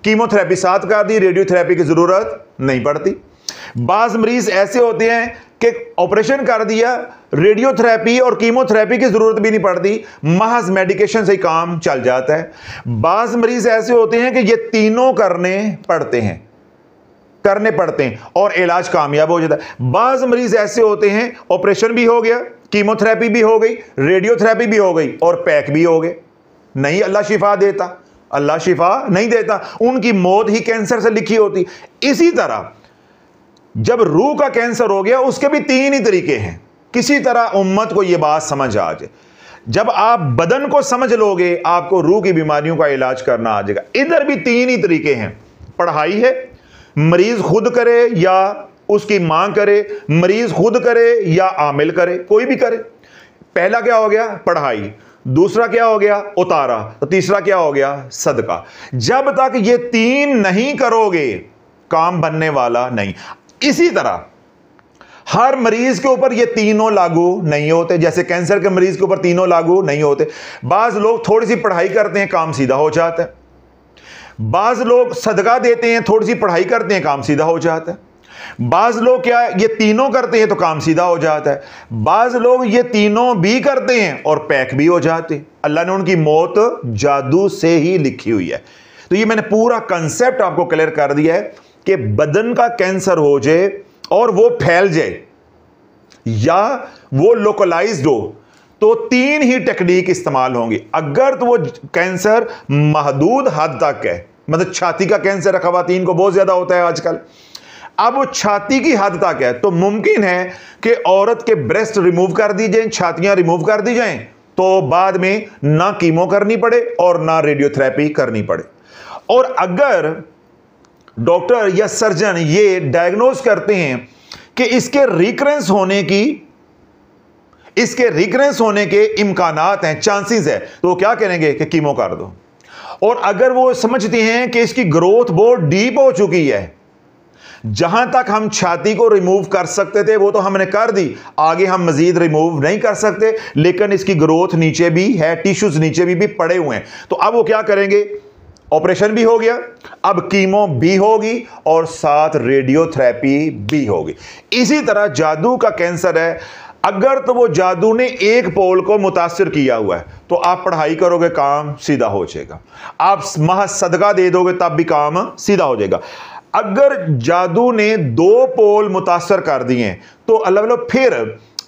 [SPEAKER 2] कीमोथेरेपी साथ कर दी, रेडियोथेरेपी की जरूरत नहीं पड़ती। बाज मरीज ऐसे होते हैं कि ऑपरेशन कर दिया, रेडियोथेरेपी और कीमोथेरेपी की जरूरत भी नहीं पड़ती, महज मेडिकेशन से ही काम चल जाता है। बाज मरीज ऐसे होते हैं कि ये तीनों करने पड़ते हैं और इलाज कामयाब हो जाता है। बाज मरीज ऐसे होते हैं, ऑपरेशन भी हो गया, कीमोथेरेपी भी हो गई, रेडियोथेरेपी भी हो गई और पैक भी हो गए। नहीं अल्लाह शिफा देता, अल्लाह शिफा नहीं देता, उनकी मौत ही कैंसर से लिखी होती। इसी तरह जब रूह का कैंसर हो गया, उसके भी 3 ही तरीके हैं। किसी तरह उम्मत को यह बात समझ आ जाए। जब आप बदन को समझ लोगे, आपको रूह की बीमारियों का इलाज करना आ जाएगा। इधर भी 3 ही तरीके हैं। पढ़ाई है, मरीज खुद करे या उसकी मां करे, मरीज खुद करे या आमिल करे, कोई भी करे। पहला क्या हो गया? पढ़ाई। दूसरा क्या हो गया? उतारा। तो तीसरा क्या हो गया? सदका। जब तक ये 3 नहीं करोगे, काम बनने वाला नहीं। इसी तरह हर मरीज के ऊपर ये तीनों लागू नहीं होते। जैसे कैंसर के मरीज के ऊपर तीनों लागू नहीं होते। बाज लोग थोड़ी सी पढ़ाई करते हैं, काम सीधा हो जाता है। बाज लोग सदका देते हैं, थोड़ी सी पढ़ाई करते हैं, काम सीधा हो जाता है। बाज लोग क्या ये तीनों करते हैं तो काम सीधा हो जाता है। बाज लोग ये तीनों भी करते हैं और पैक भी हो जाते हैं। अल्लाह ने उनकी मौत जादू से ही लिखी हुई है। तो ये मैंने पूरा कंसेप्ट आपको क्लियर कर दिया है कि बदन का कैंसर हो जाए और वो फैल जाए या वो लोकलाइज्ड हो, तो 3 ही टेक्निक इस्तेमाल होंगी। अगर तो वो कैंसर महदूद हद तक है, मतलब छाती का कैंसर खवातीन को बहुत ज्यादा होता है आजकल, अब वो छाती की हद तक है, तो मुमकिन है कि औरत के ब्रेस्ट रिमूव कर दी जाए, छातियां रिमूव कर दी जाएं, तो बाद में ना कीमो करनी पड़े और ना रेडियोथेरेपी करनी पड़े। और अगर डॉक्टर या सर्जन ये डायग्नोज करते हैं कि इसके रिकरेंस होने के इम्कानात हैं, चांसेस है, तो वो क्या करेंगे कि कीमो कर दो। और अगर वो समझते हैं कि इसकी ग्रोथ बहुत डीप हो चुकी है, जहां तक हम छाती को रिमूव कर सकते थे वो तो हमने कर दी, आगे हम मजीद रिमूव नहीं कर सकते, लेकिन इसकी ग्रोथ नीचे भी है, टिश्यूज नीचे भी पड़े हुए हैं, तो अब वो क्या करेंगे? ऑपरेशन भी हो गया, अब कीमो भी होगी और साथ रेडियोथेरेपी भी होगी। इसी तरह जादू का कैंसर है, अगर तो वो जादू ने एक पोल को मुतासिर किया हुआ है तो आप पढ़ाई करोगे, काम सीधा हो जाएगा। आप महज सदका दे दोगे तब भी काम सीधा हो जाएगा। अगर जादू ने 2 पोल मुतासर कर दिए तो अल्लाह फिर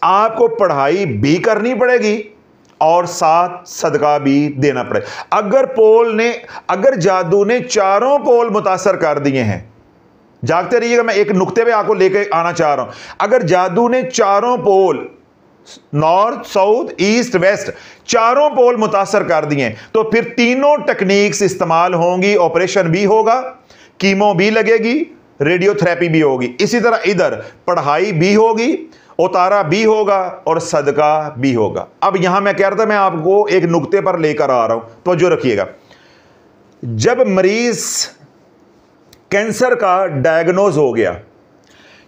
[SPEAKER 2] आपको पढ़ाई भी करनी पड़ेगी और साथ सदका भी देना पड़े। अगर जादू ने चारों पोल मुतासर कर दिए हैं, जागते रहिएगा, मैं एक नुक्ते पे आपको लेके आना चाह रहा हूं। अगर जादू ने चारों पोल, नॉर्थ, साउथ, ईस्ट, वेस्ट, चारों पोल मुतासर कर दिए, तो फिर तीनों टेक्निक्स इस्तेमाल होंगी। ऑपरेशन भी होगा, कीमो भी लगेगी, रेडियोथेरेपी भी होगी। इसी तरह इधर पढ़ाई भी होगी, उतारा भी होगा और सदका भी होगा। अब यहां मैं कह रहा था, मैं आपको एक नुक्ते पर लेकर आ रहा हूं, तो जो रखिएगा। जब मरीज कैंसर का डायग्नोज हो गया,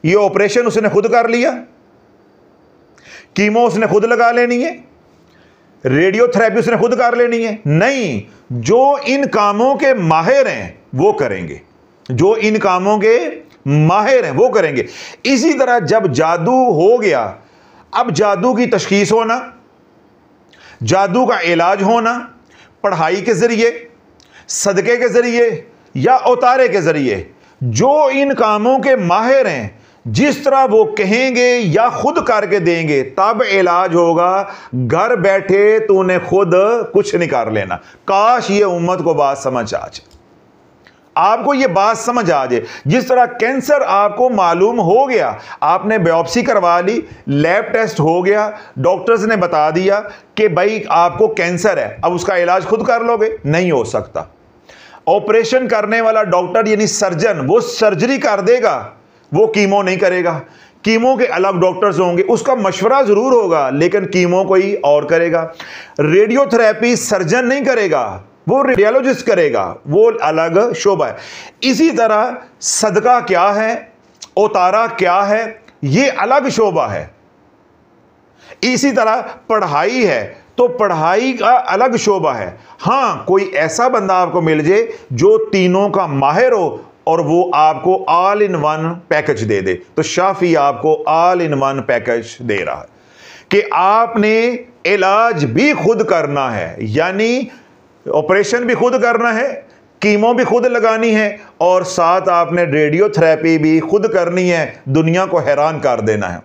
[SPEAKER 2] ये ऑपरेशन उसने खुद कर लिया, कीमो उसने खुद लगा लेनी है, रेडियोथेरेपी उसने खुद कर लेनी है? नहीं, जो इन कामों के माहिर हैं वो करेंगे, जो इन कामों के माहिर हैं वो करेंगे। इसी तरह जब जादू हो गया, अब जादू की तशखीस होना, जादू का इलाज होना, पढ़ाई के जरिए, सदके के जरिए या उतारे के जरिए, जो इन कामों के माहिर हैं, जिस तरह वो कहेंगे या खुद करके देंगे, तब इलाज होगा। घर बैठे तूने खुद कुछ नहीं कर लेना। काश ये उम्मत को बात समझ आ जाए, आपको ये बात समझ आ जाए। जिस तरह कैंसर आपको मालूम हो गया, आपने बायोप्सी करवा ली, लैब टेस्ट हो गया, डॉक्टर्स ने बता दिया कि भाई आपको कैंसर है, अब उसका इलाज खुद कर लोगे? नहीं हो सकता। ऑपरेशन करने वाला डॉक्टर यानी सर्जन, वो सर्जरी कर देगा, वो कीमो नहीं करेगा। कीमो के अलग डॉक्टर्स होंगे, उसका मशवरा जरूर होगा, लेकिन कीमो कोई और करेगा। रेडियोथेरेपी सर्जन नहीं करेगा, वो रेडियोलॉजिस्ट करेगा, वो अलग शोबा है। इसी तरह सदका क्या है, उतारा क्या है, ये अलग शोबा है। इसी तरह पढ़ाई है तो पढ़ाई का अलग शोबा है। हां, कोई ऐसा बंदा आपको मिल जाए जो तीनों का माहिर हो और वो आपको ऑल इन वन पैकेज दे दे, तो शाफी आपको ऑल इन वन पैकेज दे रहा है कि आपने इलाज भी खुद करना है, यानी ऑपरेशन भी खुद करना है, कीमो भी खुद लगानी है और साथ आपने रेडियोथेरेपी भी खुद करनी है। दुनिया को हैरान कर देना है।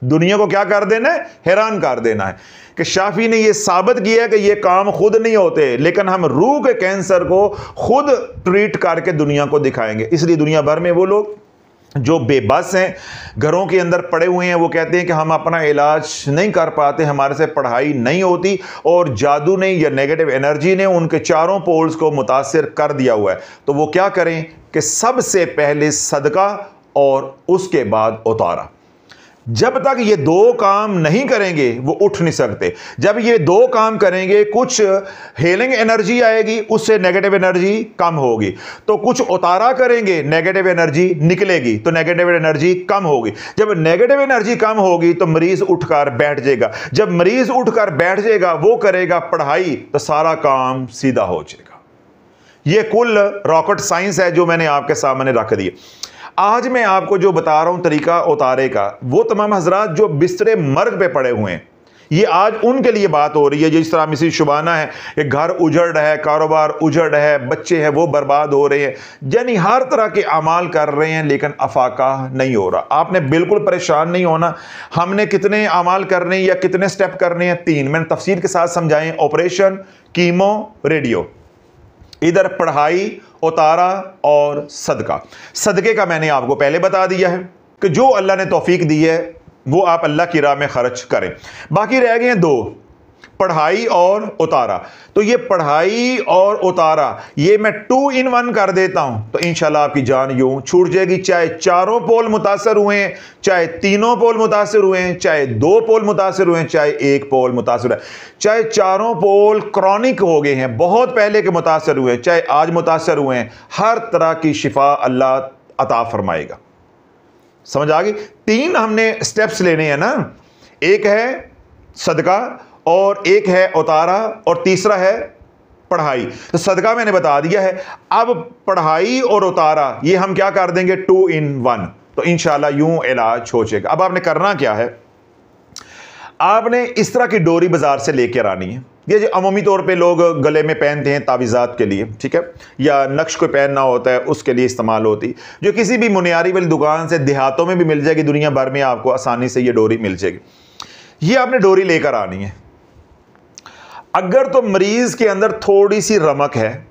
[SPEAKER 2] दुनिया को क्या कर देना है? हैरान कर देना है कि शाफी ने यह साबित किया कि यह काम खुद नहीं होते, लेकिन हम रूह के कैंसर को खुद ट्रीट करके दुनिया को दिखाएंगे। इसलिए दुनिया भर में वो लोग जो बेबस हैं, घरों के अंदर पड़े हुए हैं, वो कहते हैं कि हम अपना इलाज नहीं कर पाते, हमारे से पढ़ाई नहीं होती, और जादू ने या नेगेटिव एनर्जी ने उनके चारों पोल्स को मुतासिर कर दिया हुआ है। तो वो क्या करें कि सबसे पहले सदका और उसके बाद उतारा। जब तक ये दो काम नहीं करेंगे वो उठ नहीं सकते। जब ये दो काम करेंगे, कुछ हीलिंग एनर्जी आएगी, उससे नेगेटिव एनर्जी कम होगी। तो कुछ उतारा करेंगे, नेगेटिव एनर्जी निकलेगी, तो नेगेटिव एनर्जी कम होगी। जब नेगेटिव एनर्जी कम होगी तो मरीज उठकर बैठ जाएगा। जब मरीज उठकर बैठ जाएगा, वो करेगा पढ़ाई, तो सारा काम सीधा हो जाएगा। ये कुल रॉकेट साइंस है जो मैंने आपके सामने रख दी। आज मैं आपको जो बता रहा हूं तरीका उतारे का, वो तमाम हजरात जो बिस्तरे मर्ग पे पड़े हुए हैं, ये आज उनके लिए बात हो रही है। जिस तरह मिसिस शुबाना है कि घर उजड़ रहा है, कारोबार उजड़ रहा है, बच्चे हैं वो बर्बाद हो रहे हैं, यानी हर तरह के अमाल कर रहे हैं लेकिन अफाका नहीं हो रहा। आपने बिल्कुल परेशान नहीं होना। हमने कितने अमाल करने या कितने स्टेप करने हैं? 3 मैंने तफसील के साथ समझाएं। Operation, chemo, radio. इधर पढ़ाई, उतारा और सदका। सदके का मैंने आपको पहले बता दिया है कि जो अल्लाह ने तौफीक दी है वो आप अल्लाह की राह में खर्च करें। बाकी रह गए हैं 2, पढ़ाई और उतारा। तो ये पढ़ाई और उतारा ये मैं 2 in 1 कर देता हूं, तो इंशाल्लाह आपकी जान यूं छूट जाएगी। चाहे चारों पोल मुतासर हुए हैं, चाहे तीनों पोल मुतासर हुए हैं, चाहे 2 पोल मुतासर हुए हैं, चाहे 1 पोल मुतासर है, चाहे चारों पोल क्रॉनिक हो गए हैं, बहुत पहले के मुतासर हुए हैं, चाहे आज मुतासर हुए हैं, हर तरह की शिफा अल्लाह अता फरमाएगा। समझ आ गई? 3 हमने स्टेप्स लेने हैं ना, एक है सदका और एक है उतारा और तीसरा है पढ़ाई। तो सदका मैंने बता दिया है। अब पढ़ाई और उतारा ये हम क्या कर देंगे? 2 in 1, तो इंशाल्लाह यूं इलाज हो जाएगा। अब आपने करना क्या है? आपने इस तरह की डोरी बाजार से लेकर आनी है। ये जो अमूमी तौर पे लोग गले में पहनते हैं तावीज़ात के लिए, ठीक है, या नक्श को पहनना होता है उसके लिए इस्तेमाल होती, जो किसी भी मुनियारी वाली दुकान से देहातों में भी मिल जाएगी, दुनिया भर में आपको आसानी से ये डोरी मिल जाएगी। ये आपने डोरी लेकर आनी है। अगर तो मरीज के अंदर थोड़ी सी रमक है,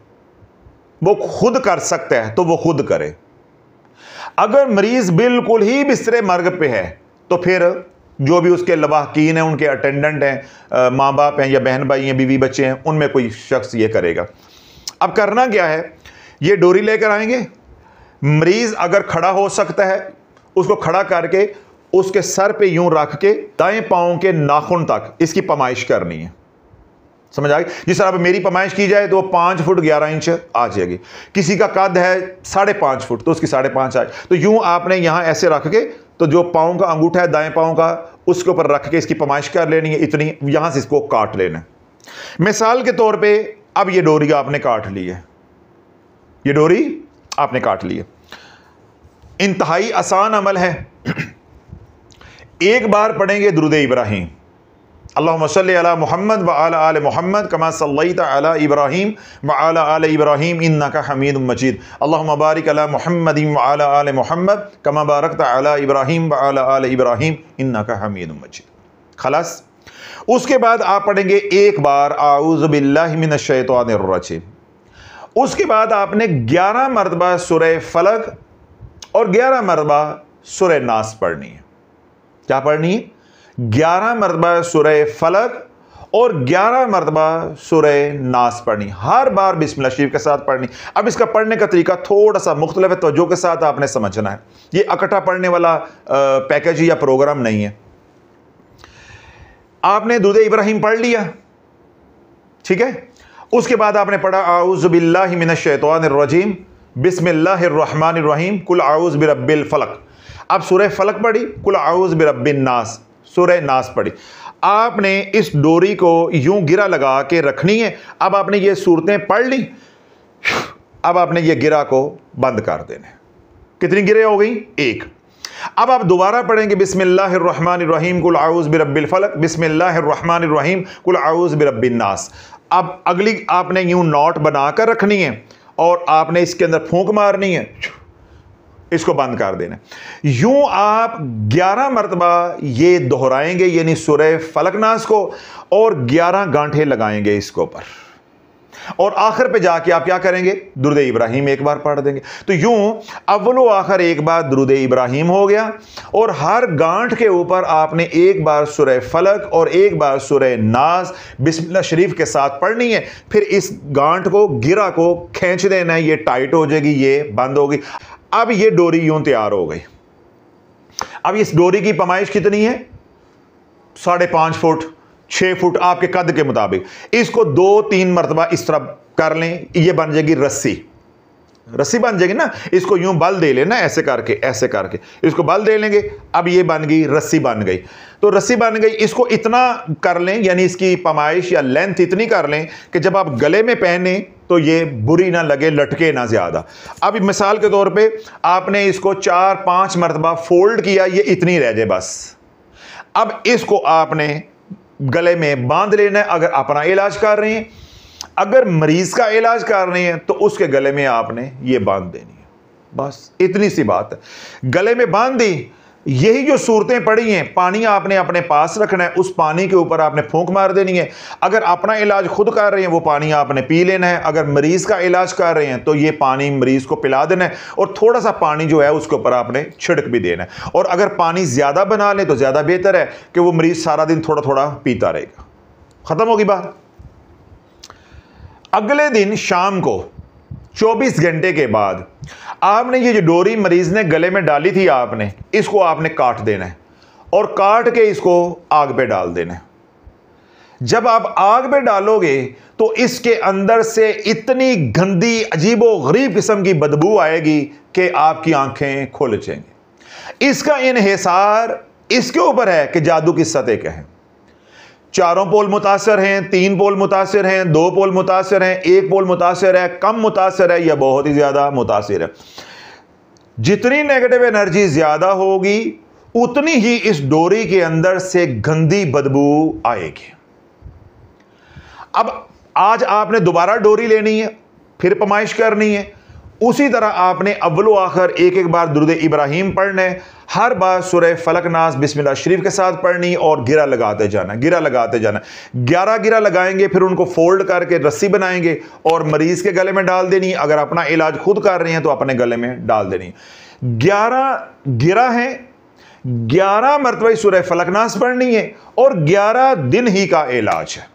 [SPEAKER 2] वो खुद कर सकता है तो वो खुद करे। अगर मरीज बिल्कुल ही बिस्तरे मर्ग पे है तो फिर जो भी उसके लवाहकीन हैं, उनके अटेंडेंट हैं, माँ बाप हैं या बहन भाई हैं, बीवी बच्चे हैं, उनमें कोई शख्स ये करेगा। अब करना क्या है, ये डोरी लेकर आएंगे। मरीज अगर खड़ा हो सकता है, उसको खड़ा करके उसके सर पे यूं रख के दाएं पांव के नाखून तक इसकी पमाइश करनी है। समझ आ गई? जिस तरह अब मेरी पमाइश की जाए तो 5 फुट 11 इंच आ जाएगी। किसी का कद है 5.5 फुट तो उसकी 5.5 आए। तो यूं आपने यहां ऐसे रख के, तो जो पांव का अंगूठा है दाएं पांव का, उसके ऊपर रख के इसकी पमाइश कर लेनी है। इतनी यहां से इसको काट लेना है। मिसाल के तौर पे अब ये डोरी आपने काट ली है, ये डोरी आपने काट ली है। इंतहाई आसान अमल है। एक बार पढ़ेंगे दुरूद इब्राहिम, अल्लाहुम्मा सल्लि अला मुहम्मद व अला आले मुहम्मद कमा सल्लैता अला इब्राहिम व अला आले इब्राहिम इन्नका हमीदुम मजीद। अल्लाहुम्मा बारिक अला मुहम्मदिन व अला आले मुहम्मद कमा बारकता अला इब्राहिम व अला आले इब्राहिम इन्नका हमीदुम मजीद। खलास। उसके बाद आप पढ़ेंगे एक बार आऊज़ु बिल्लाहि मिनश शैतानिर रजीम। उसके बाद आपने 11 मरतबा सूरह फलक और 11 मरतबा सूरह नास पढ़नी है। क्या पढ़नी है? 11 मरतबा सूरह फलक और 11 मरतबा सूरह नास पढ़नी, हर बार बिस्मिल्लाह शरीफ के साथ पढ़नी। अब इसका पढ़ने का तरीका थोड़ा सा मुख्तलिफ है, तवज्जो के साथ आपने समझना है। ये इकट्ठा पढ़ने वाला पैकेज या प्रोग्राम नहीं है। आपने दुरूद इब्राहिम पढ़ लिया, ठीक है। उसके बाद आपने पढ़ा आऊज़ु बिल्लाहि मिनश शैतानिर रजीम बिस्मिल्लाहिर रहमानिर रहीम कुल आऊज़ु बिरब्बिल फलक। अब सूरह फलक पढ़ी, कुल आऊज़ु बिरब्बिन नास, सूरह नास पढ़ी। आपने इस डोरी को यूं गिरा लगा के रखनी है। अब आपने ये सूरतें पढ़ ली, अब आपने ये गिरा को बंद कर देना है। कितनी गिरे हो गई? एक। अब आप दोबारा पढ़ेंगे बिस्मिल्लाहिर रहमानिर रहीम कुल आऊज़ु बिरब्बिल फलक बिस्मिल्लाहिर रहमानिर रहीम कुल आऊज़ु बिरब्बिन नास। अब अगली आपने यूं नोट बनाकर रखनी है और आपने इसके अंदर फूंक मारनी है, इसको बंद कर देना। यूं आप 11 मरतबा ये दोहराएंगे, यानी सूरह फलक नास को, और 11 गांठे लगाएंगे इसके ऊपर, और आखिर पे जाके आप क्या करेंगे? दुरूद इब्राहिम एक बार पढ़ देंगे। तो यूं अव्वलो आखिर एक बार दुरूद इब्राहिम हो गया, और हर गांठ के ऊपर आपने एक बार सूरह फलक और एक बार सूरह नास बिस्मिल्लाह शरीफ के साथ पढ़नी है। फिर इस गांठ को, गिरा को खींच देना है, ये टाइट हो जाएगी, ये बंद होगी। अब ये डोरी यूं तैयार हो गई। अब इस डोरी की पमाइश कितनी है? 5.5 फुट, 6 फुट, आपके कद के मुताबिक। इसको 2-3 मरतबा इस तरह कर लें, ये बन जाएगी रस्सी। रस्सी बन जाएगी ना। इसको यूं बल दे लेना, ऐसे करके, ऐसे करके इसको बल दे लेंगे। अब ये बन गई, रस्सी बन गई। तो रस्सी बन गई, इसको इतना कर लें, यानी इसकी पमाइश या लेंथ इतनी कर लें कि जब आप गले में पहने तो ये बुरी ना लगे, लटके ना ज्यादा। अब मिसाल के तौर पे आपने इसको 4-5 मरतबा फोल्ड किया, ये इतनी रह जाए बस। अब इसको आपने गले में बांध लेना है। अगर अपना इलाज कर रहे हैं, अगर मरीज का इलाज कर रहे हैं, तो उसके गले में आपने ये बांध देनी है, बस इतनी सी बात है। गले में बांध दी। यही जो सूरतें पड़ी हैं, पानी आपने अपने पास रखना है, उस पानी के ऊपर आपने फूंक मार देनी है। अगर अपना इलाज खुद कर रहे हैं, वो पानी आपने पी लेना है। अगर मरीज का इलाज कर रहे हैं, तो ये पानी मरीज को पिला देना है, और थोड़ा सा पानी जो है उसके ऊपर आपने छिड़क भी देना है। और अगर पानी ज्यादा बना लें तो ज्यादा बेहतर है कि वो मरीज सारा दिन थोड़ा थोड़ा पीता रहेगा। खत्म होगी बात। अगले दिन शाम को 24 घंटे के बाद आपने ये जो डोरी मरीज ने गले में डाली थी, आपने इसको आपने काट देना है, और काट के इसको आग पे डाल देना है। जब आप आग पे डालोगे तो इसके अंदर से इतनी गंदी अजीबो गरीब किस्म की बदबू आएगी कि आपकी आंखें खुल जाएंगी। इसका इन्हिसार इसके ऊपर है कि जादू की सतह क्या है। 4 पोल मुतासर हैं, 3 पोल मुतासर हैं, 2 पोल मुतासर हैं, 1 पोल मुतासर है, कम मुतासर है या बहुत ही ज्यादा मुतासर है। जितनी नेगेटिव एनर्जी ज्यादा होगी, उतनी ही इस डोरी के अंदर से गंदी बदबू आएगी। अब आज आपने दोबारा डोरी लेनी है, फिर पमाइश करनी है। उसी तरह आपने अव्वलो आखिर एक एक बार दुरूद इब्राहिम पढ़ने, हर बार सूरह फलक नास बिस्मिल्लाह शरीफ के साथ पढ़नी और गिरा लगाते जाना, गिरा लगाते जाना। 11 गिरा लगाएंगे, फिर उनको फोल्ड करके रस्सी बनाएंगे और मरीज के गले में डाल देनी। अगर अपना इलाज खुद कर रहे हैं तो अपने गले में डाल देनी। 11 गिरा है, 11 मरतबा सूरह फलक नास पढ़नी है और 11 दिन ही का इलाज है,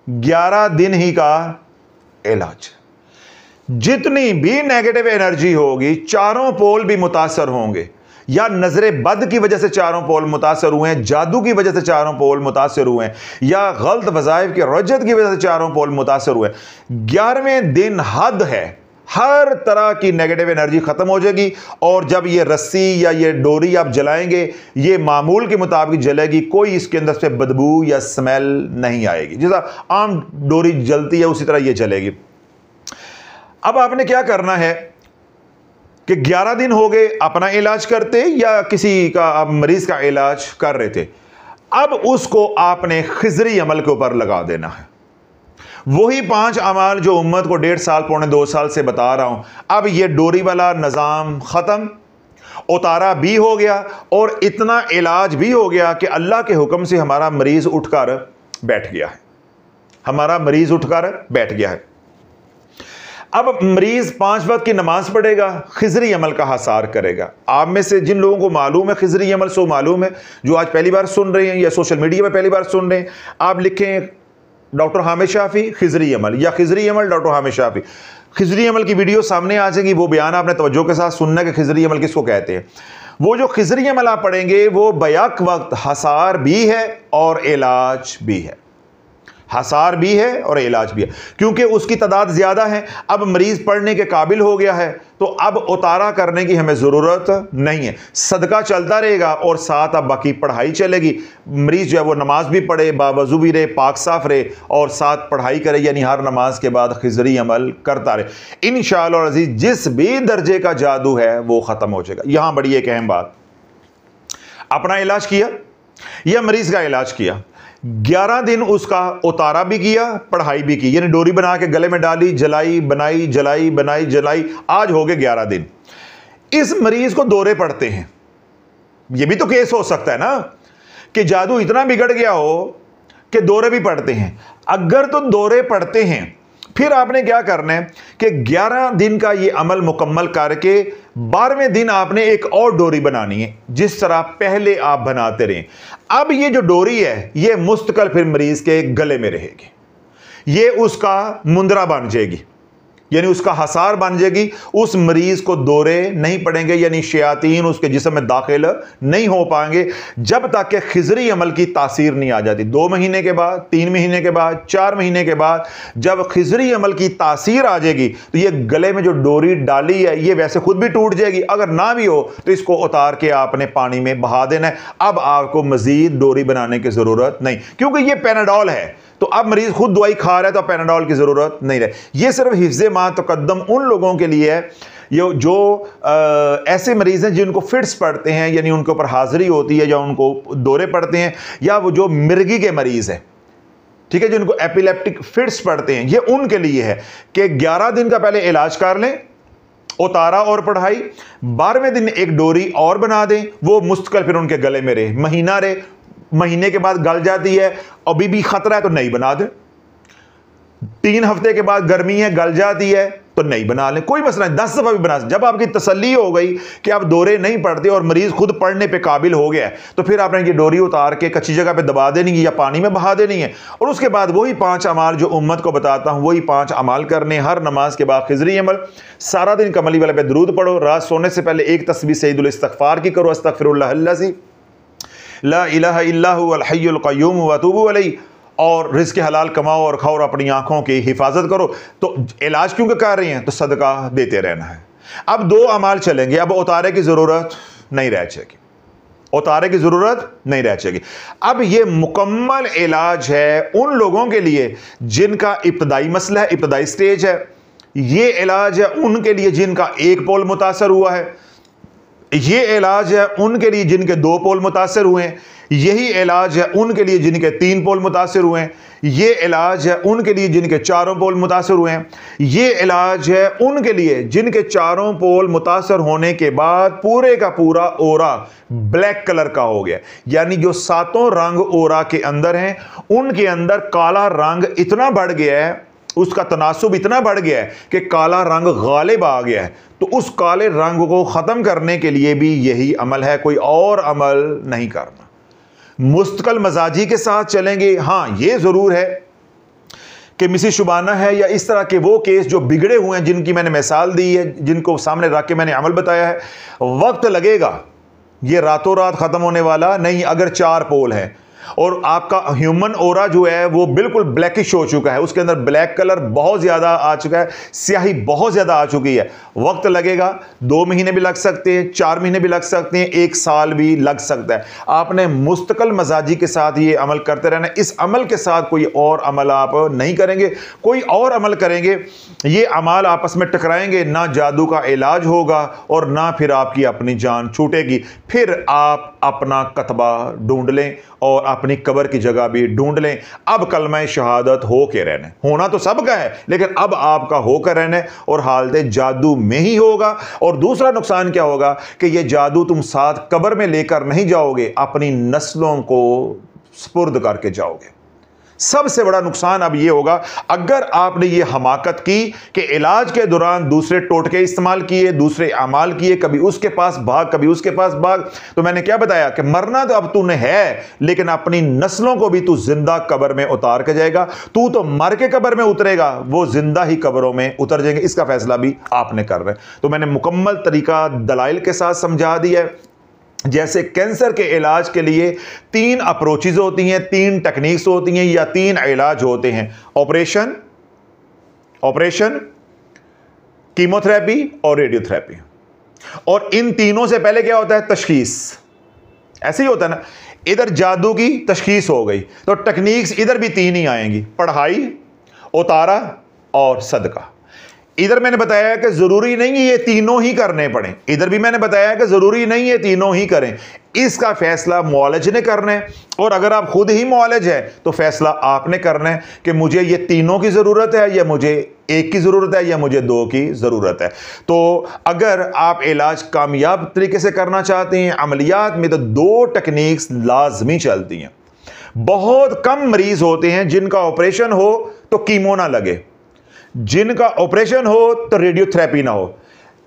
[SPEAKER 2] 11 दिन ही का इलाज। जितनी भी नेगेटिव एनर्जी होगी, चारों पोल भी मुतासर होंगे, या नजरे बद की वजह से चारों पोल मुतासर हुए हैं, जादू की वजह से चारों पोल मुतासर हुए हैं, या गलत वज़ाइफ की रजत की वजह से चारों पोल मुतासर हुए। 11वें दिन हद है, हर तरह की नेगेटिव एनर्जी खत्म हो जाएगी। और जब ये रस्सी या ये डोरी आप जलाएंगे, ये मामूल के मुताबिक जलेगी, कोई इसके अंदर से बदबू या स्मेल नहीं आएगी। जैसा आम डोरी जलती है उसी तरह ये जलेगी। अब आपने क्या करना है कि 11 दिन हो गए अपना इलाज करते या किसी का आप मरीज का इलाज कर रहे थे, अब उसको आपने खिजरी अमल के ऊपर लगा देना है। वही 5 अमाल जो उम्मत को 1.5 साल पौने 2 साल से बता रहा हूं। अब ये डोरी वाला निज़ाम ख़त्म, उतारा भी हो गया और इतना इलाज भी हो गया कि अल्लाह के हुक्म से हमारा मरीज उठकर बैठ गया है, हमारा मरीज उठकर बैठ गया है। अब मरीज 5 वक्त की नमाज पढ़ेगा, खिजरी अमल का हसार करेगा। आप में से जिन लोगों को मालूम है खिजरी अमल, सो मालूम है, जो आज पहली बार सुन रहे हैं या सोशल मीडिया में पहली बार सुन रहे हैं, आप लिखें डॉक्टर हामिद शाफी खिजरी अमल या खिजरी अमल डॉक्टर हामिद शाफी। खिजरी अमल की वीडियो सामने आ जाएगी, वो बयान आपने तवज्जो के साथ सुनना कि खिजरी अमल किसको कहते हैं। वो जो खिजरी अमल आप पढ़ेंगे वो बैक वक्त हसार भी है और इलाज भी है, हसार भी है और इलाज भी है, क्योंकि उसकी तादाद ज्यादा है। अब मरीज पढ़ने के काबिल हो गया है तो अब उतारा करने की हमें जरूरत नहीं है, सदका चलता रहेगा और साथ अब बाकी पढ़ाई चलेगी। मरीज जो है वो नमाज भी पढ़े, बावजू भी रहे, पाक साफ रहे और साथ पढ़ाई करे, यानी हर नमाज के बाद खिजरी अमल करता रहे। इंशाअल्लाह अज़ीज़ जिस भी दर्जे का जादू है वो खत्म हो जाएगा। यहां बड़ी एक अहम बात, अपना इलाज किया या मरीज का इलाज किया, 11 दिन उसका उतारा भी किया, पढ़ाई भी की, यानी डोरी बना के गले में डाली, जलाई बनाई, जलाई बनाई, जलाई, आज हो गए 11 दिन। इस मरीज को दौरे पड़ते हैं। यह भी तो केस हो सकता है ना कि जादू इतना बिगड़ गया हो कि दौरे भी पड़ते हैं। अगर तो दौरे पड़ते हैं, फिर आपने क्या करना है कि 11 दिन का ये अमल मुकम्मल करके 12वें दिन आपने एक और डोरी बनानी है, जिस तरह पहले आप बनाते रहे। अब ये जो डोरी है ये मुस्तकिल फिर मरीज के गले में रहेगी, ये उसका मुंदरा बन जाएगी, यानी उसका हसार बन जाएगी। उस मरीज को दौरे नहीं पड़ेंगे, यानी शयातीन उसके जिस्म में दाखिल नहीं हो पाएंगे जब तक कि खिजरी अमल की तासीर नहीं आ जाती। 2 महीने के बाद, 3 महीने के बाद, 4 महीने के बाद जब खिजरी अमल की तासीर आ जाएगी तो ये गले में जो डोरी डाली है ये वैसे खुद भी टूट जाएगी। अगर ना भी हो तो इसको उतार के आपने पानी में बहा देना है। अब आपको मजीद डोरी बनाने की जरूरत नहीं, क्योंकि ये पैनाडोल है तो अब मरीज खुद दवाई खा रहा है तो पैनाडोल की जरूरत नहीं रहे। ये सिर्फ हिफ्ज़े मा तक़द्दम उन लोगों के लिए है जो ऐसे मरीज हैं जिनको फिट्स पड़ते हैं, यानी उनके ऊपर हाजिरी होती है या उनको दौरे पड़ते हैं, या वो जो मिर्गी के मरीज हैं, ठीक है, जिनको एपिलेप्टिक फिट्स पड़ते हैं, ये उनके लिए है कि 11 दिन का पहले इलाज कर लें, उतारा और पढ़ाई, 12वें दिन एक डोरी और बना दें, वो मुस्तकिल फिर उनके गले में रहे, महीना रहे। महीने के बाद गल जाती है, अभी भी खतरा है तो नहीं बना दे। 3 हफ्ते के बाद गर्मी है, गल जाती है तो नहीं बना लें, कोई मसला नहीं, 10 दफा भी बना। जब आपकी तसल्ली हो गई कि आप दौरे नहीं पड़ते और मरीज खुद पढ़ने पे काबिल हो गया है तो फिर आपने ये डोरी उतार के कच्ची जगह पे दबा देनी है या पानी में बहा देनी है। और उसके बाद वही 5 अमाल जो उम्मत को बताता हूं वही 5 अमाल करने। हर नमाज के बाद खिजरी अमल, सारा दिन कमली वाले पे दरूद पढ़ो, रात सोने से पहले एक तस्बीह सईदुल इस्तिग़फ़ार की करो, अस्तग़फ़िरुल्लाह अल्लज़ी ला इलाहा इल्ला हुवल हय्युल क़य्यूम व अतूबु अलैहि, और रिज़्क़ हलाल कमाओ और खाओ और अपनी आंखों की हिफाजत करो। तो इलाज क्यों कर रहे हैं, तो सदका देते रहना है। अब 2 अमाल चलेंगे, अब उतारे की ज़रूरत नहीं रह जाएगी, उतारे की ज़रूरत नहीं रह जाएगी। अब ये मुकम्मल इलाज है उन लोगों के लिए जिनका इब्तदाई मसला है, इब्तदाई स्टेज है। ये इलाज है उनके लिए जिनका एक पोल मुतासर हुआ है, ये इलाज है उनके लिए जिनके 2 पोल मुतासर हुए हैं, यही इलाज है उनके लिए जिनके 3 पोल मुतासर हुए हैं, ये इलाज है उनके लिए जिनके 4 पोल मुतासर हुए हैं, ये इलाज है उनके लिए जिनके 4 पोल मुतासर होने के बाद पूरे का पूरा ओरा ब्लैक कलर का हो गया। यानी जो 7 रंग ओरा के अंदर हैं उनके अंदर काला रंग इतना बढ़ गया है, उसका तनासुब इतना बढ़ गया है कि काला रंग गालिब आ गया है। तो उस काले रंग को ख़त्म करने के लिए भी यही अमल है, कोई और अमल नहीं करना। मुस्तकिल मजाजी के साथ चलेंगे। हाँ, ये ज़रूर है कि मिसिस शुबाना है या इस तरह के वो केस जो बिगड़े हुए हैं, जिनकी मैंने मिसाल दी है, जिनको सामने रख के मैंने अमल बताया है, वक्त लगेगा, ये रातों रात ख़त्म होने वाला नहीं। अगर 4 पोल हैं और आपका ह्यूमन ओरा जो है वो बिल्कुल ब्लैकिश हो चुका है, उसके अंदर ब्लैक कलर बहुत ज़्यादा आ चुका है, स्याही बहुत ज़्यादा आ चुकी है, वक्त लगेगा। 2 महीने भी लग सकते हैं, 4 महीने भी लग सकते हैं, 1 साल भी लग सकता है। आपने मुस्तकिल मजाजी के साथ ये अमल करते रहना। इस अमल के साथ कोई और अमल आप नहीं करेंगे, कोई और अमल करेंगे, ये अमाल आपस में टकराएंगे, ना जादू का इलाज होगा और ना फिर आपकी अपनी जान छूटेगी। फिर आप अपना कतबा ढूंढ लें और अपनी कब्र की जगह भी ढूंढ लें। अब कलमा शहादत हो के रहना, होना तो सबका है, लेकिन अब आपका होकर रहना है और हालत जादू में ही होगा। और दूसरा नुकसान क्या होगा कि ये जादू तुम साथ कब्र में लेकर नहीं जाओगे, अपनी नस्लों को सुपुर्द करके जाओगे। सबसे बड़ा नुकसान अब ये होगा, अगर आपने ये हमाकत की कि इलाज के दौरान दूसरे टोटके इस्तेमाल किए, दूसरे अमाल किए, कभी उसके पास भाग कभी उसके पास भाग, तो मैंने क्या बताया कि मरना तो अब तूने है, लेकिन अपनी नस्लों को भी तू जिंदा कब्र में उतार के जाएगा। तू तो मर के कब्र में उतरेगा, वो जिंदा ही कब्रों में उतर जाएंगे। इसका फैसला भी आपने कर रहे हैं। तो मैंने मुकम्मल तरीका दलाइल के साथ समझा दिया है। जैसे कैंसर के इलाज के लिए 3 अप्रोचेज होती हैं, 3 टेक्निक्स होती हैं या 3 इलाज होते हैं, ऑपरेशन, कीमोथेरेपी और रेडियोथेरेपी। और इन तीनों से पहले क्या होता है? तशखीस। ऐसे ही होता है ना, इधर जादू की तशखीस हो गई तो टेक्निक्स इधर भी 3 ही आएंगी, पढ़ाई, उतारा और सदका। इधर मैंने बताया कि जरूरी नहीं है ये तीनों ही करने पड़े, इधर भी मैंने बताया कि जरूरी नहीं है तीनों ही करें। इसका फैसला मुआलिज ने करना है, और अगर आप खुद ही मुआलिज है तो फैसला आपने करना है कि मुझे ये तीनों की जरूरत है या मुझे एक की जरूरत है या मुझे 2 की जरूरत है। तो अगर आप इलाज कामयाब तरीके से करना चाहते हैं, अमलियात में तो 2 टेक्निक्स लाजमी चलती हैं। बहुत कम मरीज होते हैं जिनका ऑपरेशन हो तो कीमो ना लगे, जिनका ऑपरेशन हो तो रेडियोथेरेपी ना हो,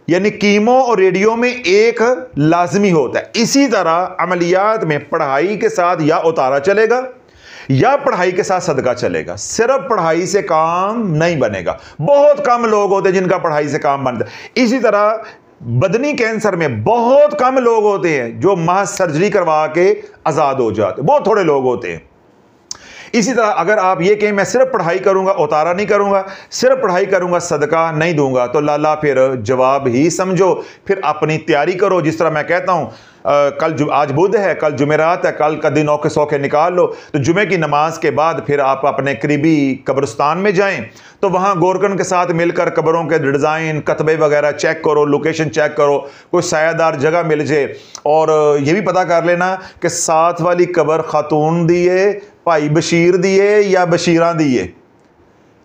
[SPEAKER 2] यानी कीमो और रेडियो में एक लाजमी होता है। इसी तरह अमलियात में पढ़ाई के साथ या उतारा चलेगा या पढ़ाई के साथ सदका चलेगा। सिर्फ पढ़ाई से काम नहीं बनेगा, बहुत कम लोग होते हैं जिनका पढ़ाई से काम बनता है। इसी तरह बदनी कैंसर में बहुत कम लोग होते हैं जो महज सर्जरी करवा के आजाद हो जाते, बहुत थोड़े लोग होते हैं। इसी तरह अगर आप ये कहें मैं सिर्फ पढ़ाई करूंगा, उतारा नहीं करूंगा, सिर्फ पढ़ाई करूंगा, सदका नहीं दूंगा, तो लाला फिर जवाब ही समझो, फिर अपनी तैयारी करो। जिस तरह मैं कहता हूं आज बुध है, कल जुमेरात है, कल का दिन औके सौके निकाल लो, तो जुमे की नमाज के बाद फिर आप अपने करीबी कब्रिस्तान में जाएं, तो वहाँ गोरकन के साथ मिलकर कब्रों के डिज़ाइन, कतबे वगैरह चेक करो, लोकेशन चेक करो, कोई सायादार जगह मिल जाए। और ये भी पता कर लेना कि साथ वाली कब्र खातून दी है, भाई बशीर दी है या बशीरा दी है।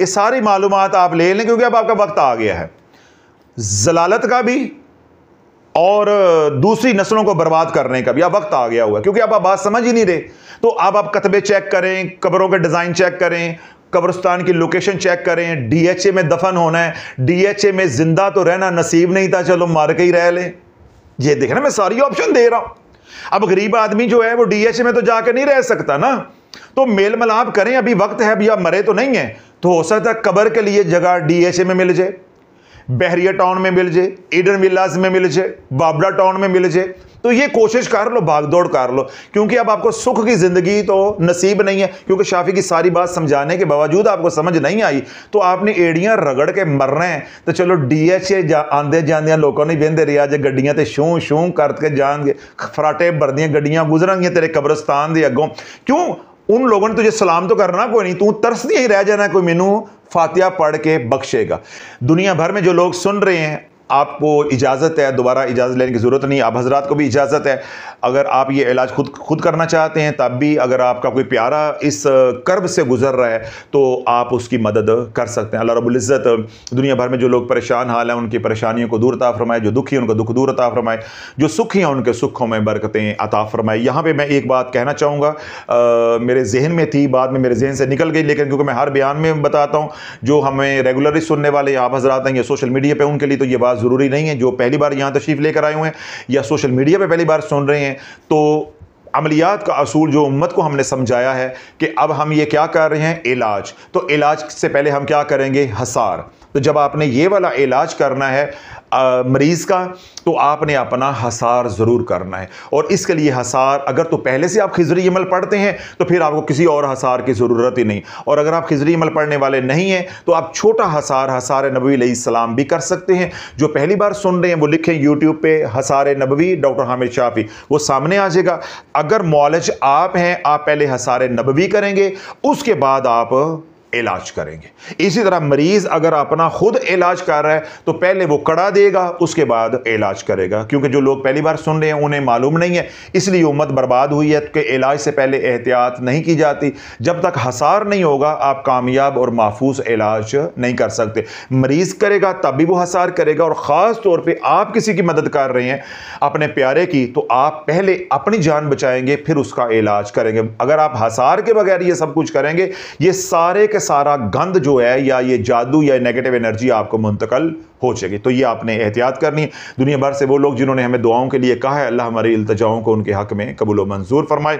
[SPEAKER 2] ये सारी मालूमात आप ले लें, क्योंकि अब आपका वक्त आ गया है जलालत का भी और दूसरी नस्लों को बर्बाद करने का भी। अब वक्त आ गया हुआ है, क्योंकि अब आप बात समझ ही नहीं रहे। तो अब आप कतबे चेक करें, कब्रों के डिज़ाइन चेक करें, कब्रिस्तान की लोकेशन चेक करें, डीएचए में दफन होना है, डीएचए में जिंदा तो रहना नसीब नहीं था, चलो मार के ही रह ले। ये देखना मैं सारी ऑप्शन दे रहा हूं। अब गरीब आदमी जो है वो डीएचए में तो जाके नहीं रह सकता ना, तो मेल मिलाप करें, अभी वक्त है, अभी आप मरे तो नहीं है। तो हो सकता है कब्र के लिए जगह डीएचए में मिल जाए, बहरिया टाउन में मिल जाए, ईडन विलास में मिल जाए, बाबरा टाउन में मिल जाए। तो ये कोशिश कर लो, भाग दौड़ कर लो, क्योंकि अब आपको सुख की जिंदगी तो नसीब नहीं है। क्योंकि शाफी की सारी बात समझाने के बावजूद आपको समझ नहीं आई, तो आपने एड़ियां रगड़ के मरना है। तो चलो डीएचए आंदे जांदे लोगों ने वेंदे रिया जे गड्डियां ते शू शू करके जाएंगे, फराटे भरदियां गड्डियां गुजरनगियां तेरे कब्रिस्तान दे अगों। क्यों? उन लोगों ने तुझे सलाम तो करना कोई नहीं, तू तरसदी ही रह जाना कोई मैनू फातिहा पढ़ के बख्शेगा। दुनिया भर में जो लोग सुन रहे हैं आपको इजाज़त है, दोबारा इजाज़त लेने की ज़रूरत नहीं। आप हज़रात को भी इजाज़त है, अगर आप ये इलाज खुद करना चाहते हैं तब भी, अगर आपका कोई प्यारा इस कर्ब से गुज़र रहा है तो आप उसकी मदद कर सकते हैं। अल्लाह रब्बुल इज़्ज़त दुनिया भर में जो लोग परेशान हाल हैं उनकी परेशानियों को दूर अता फरमाए, जो दुखी हैं उनको दुख दूर अता फरमाए, जो सुखी हैं उनके सुखों में बरकतें अता फरमाए। यहाँ पर मैं एक बात कहना चाहूँगा, मेरे जहन में थी, बाद में मेरे जहन से निकल गई, लेकिन क्योंकि मैं हर बयान में बताता हूँ, जो हमें रेगुलरली सुनने वाले आप हज़रात हैं या सोशल मीडिया पर, उनके लिए तो ये बात ज़रूरी नहीं है। जो पहली बार यहाँ तशरीफ़ लेकर आए हुए हैं या सोशल मीडिया पे पहली बार सुन रहे हैं, तो अमलियात का असूल जो उम्मत को हमने समझाया है कि अब हम ये क्या कर रहे हैं, इलाज। तो इलाज से पहले हम क्या करेंगे, हसार। तो जब आपने ये वाला इलाज करना है मरीज़ का, तो आपने अपना हसार ज़रूर करना है। और इसके लिए हसार, अगर तो पहले से आप खिज़री अमल पढ़ते हैं तो फिर आपको किसी और हसार की ज़रूरत ही नहीं, और अगर आप खिज़री अमल पढ़ने वाले नहीं हैं तो आप छोटा हसार, हसार नबवी अलैहिस्सलाम भी कर सकते हैं। जो पहली बार सुन रहे हैं वो लिखें यूट्यूब पे हसार नबवी डॉक्टर हामिद शाफी, वो सामने आ जाएगा। अगर मौलज आप हैं, आप पहले हसार नबवी करेंगे, उसके बाद आप इलाज करेंगे। इसी तरह मरीज अगर अपना खुद इलाज कर रहा है तो पहले वो कड़ा देगा, उसके बाद इलाज करेगा। क्योंकि जो लोग पहली बार सुन रहे हैं उन्हें मालूम नहीं है, इसलिए उम्मत बर्बाद हुई है कि इलाज से पहले एहतियात नहीं की जाती। जब तक हसार नहीं होगा आप कामयाब और महफूज इलाज नहीं कर सकते। मरीज करेगा तब भी वो हसार करेगा, और ख़ास तौर पर आप किसी की मदद कर रहे हैं अपने प्यारे की, तो आप पहले अपनी जान बचाएंगे फिर उसका इलाज करेंगे। अगर आप हसार के बगैर ये सब कुछ करेंगे, ये सारे के सारा गंद जो है या ये जादू या नेगेटिव एनर्जी आपको मुंतकल हो जाएगी। तो ये आपने एहतियात करनी है। दुनिया भर से वो लोग जिन्होंने हमें दुआओं के लिए कहा है, अल्लाह हमारी इल्तिजाओं को उनके हक में कबूल व मंजूर फरमाए।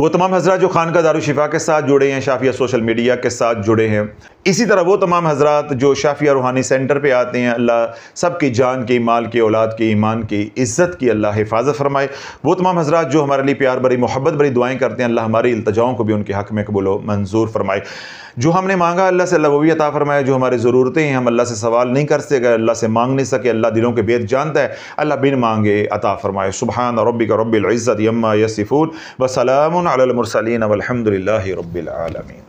[SPEAKER 2] वो तमाम हज़रात जो खानका दारुल शिफा के साथ जुड़े हैं, शाफिया सोशल मीडिया के साथ जुड़े हैं, इसी तरह वो तमाम हज़रात जो शाफिया रूहानी सेंटर पे आते हैं, अल्लाह सबकी जान की, माल की, औलाद की, ईमान की, इज़्ज़त की अल्लाह हिफाजत फरमाए। वो तमाम हज़रात जो हमारे लिए प्यार भरी, मोहब्बत भरी दुआएं करते हैं, अल्लाह हमारी इल्तिजाओं को भी उनके हक में कबूल व मंजूर फरमाए। जो हमने मांगा अल्लाह से, अल्लाह वो भी अता फरमाए। जो हमारी ज़रूरतें हैं हम अल्लाह से सवाल नहीं कर सके, अल्लाह से मांग नहीं सके, अल्लाह दिलों के भेद जानता है, अल्लाह बिन मांगे अता फरमाए। सुब्हान रब्बिका रब्बिल इज़्ज़ति अम्मा यसिफून व सलामुन अलल मुरसलीन वल्हम्दुलिल्लाहि रब्बिल आलमीन।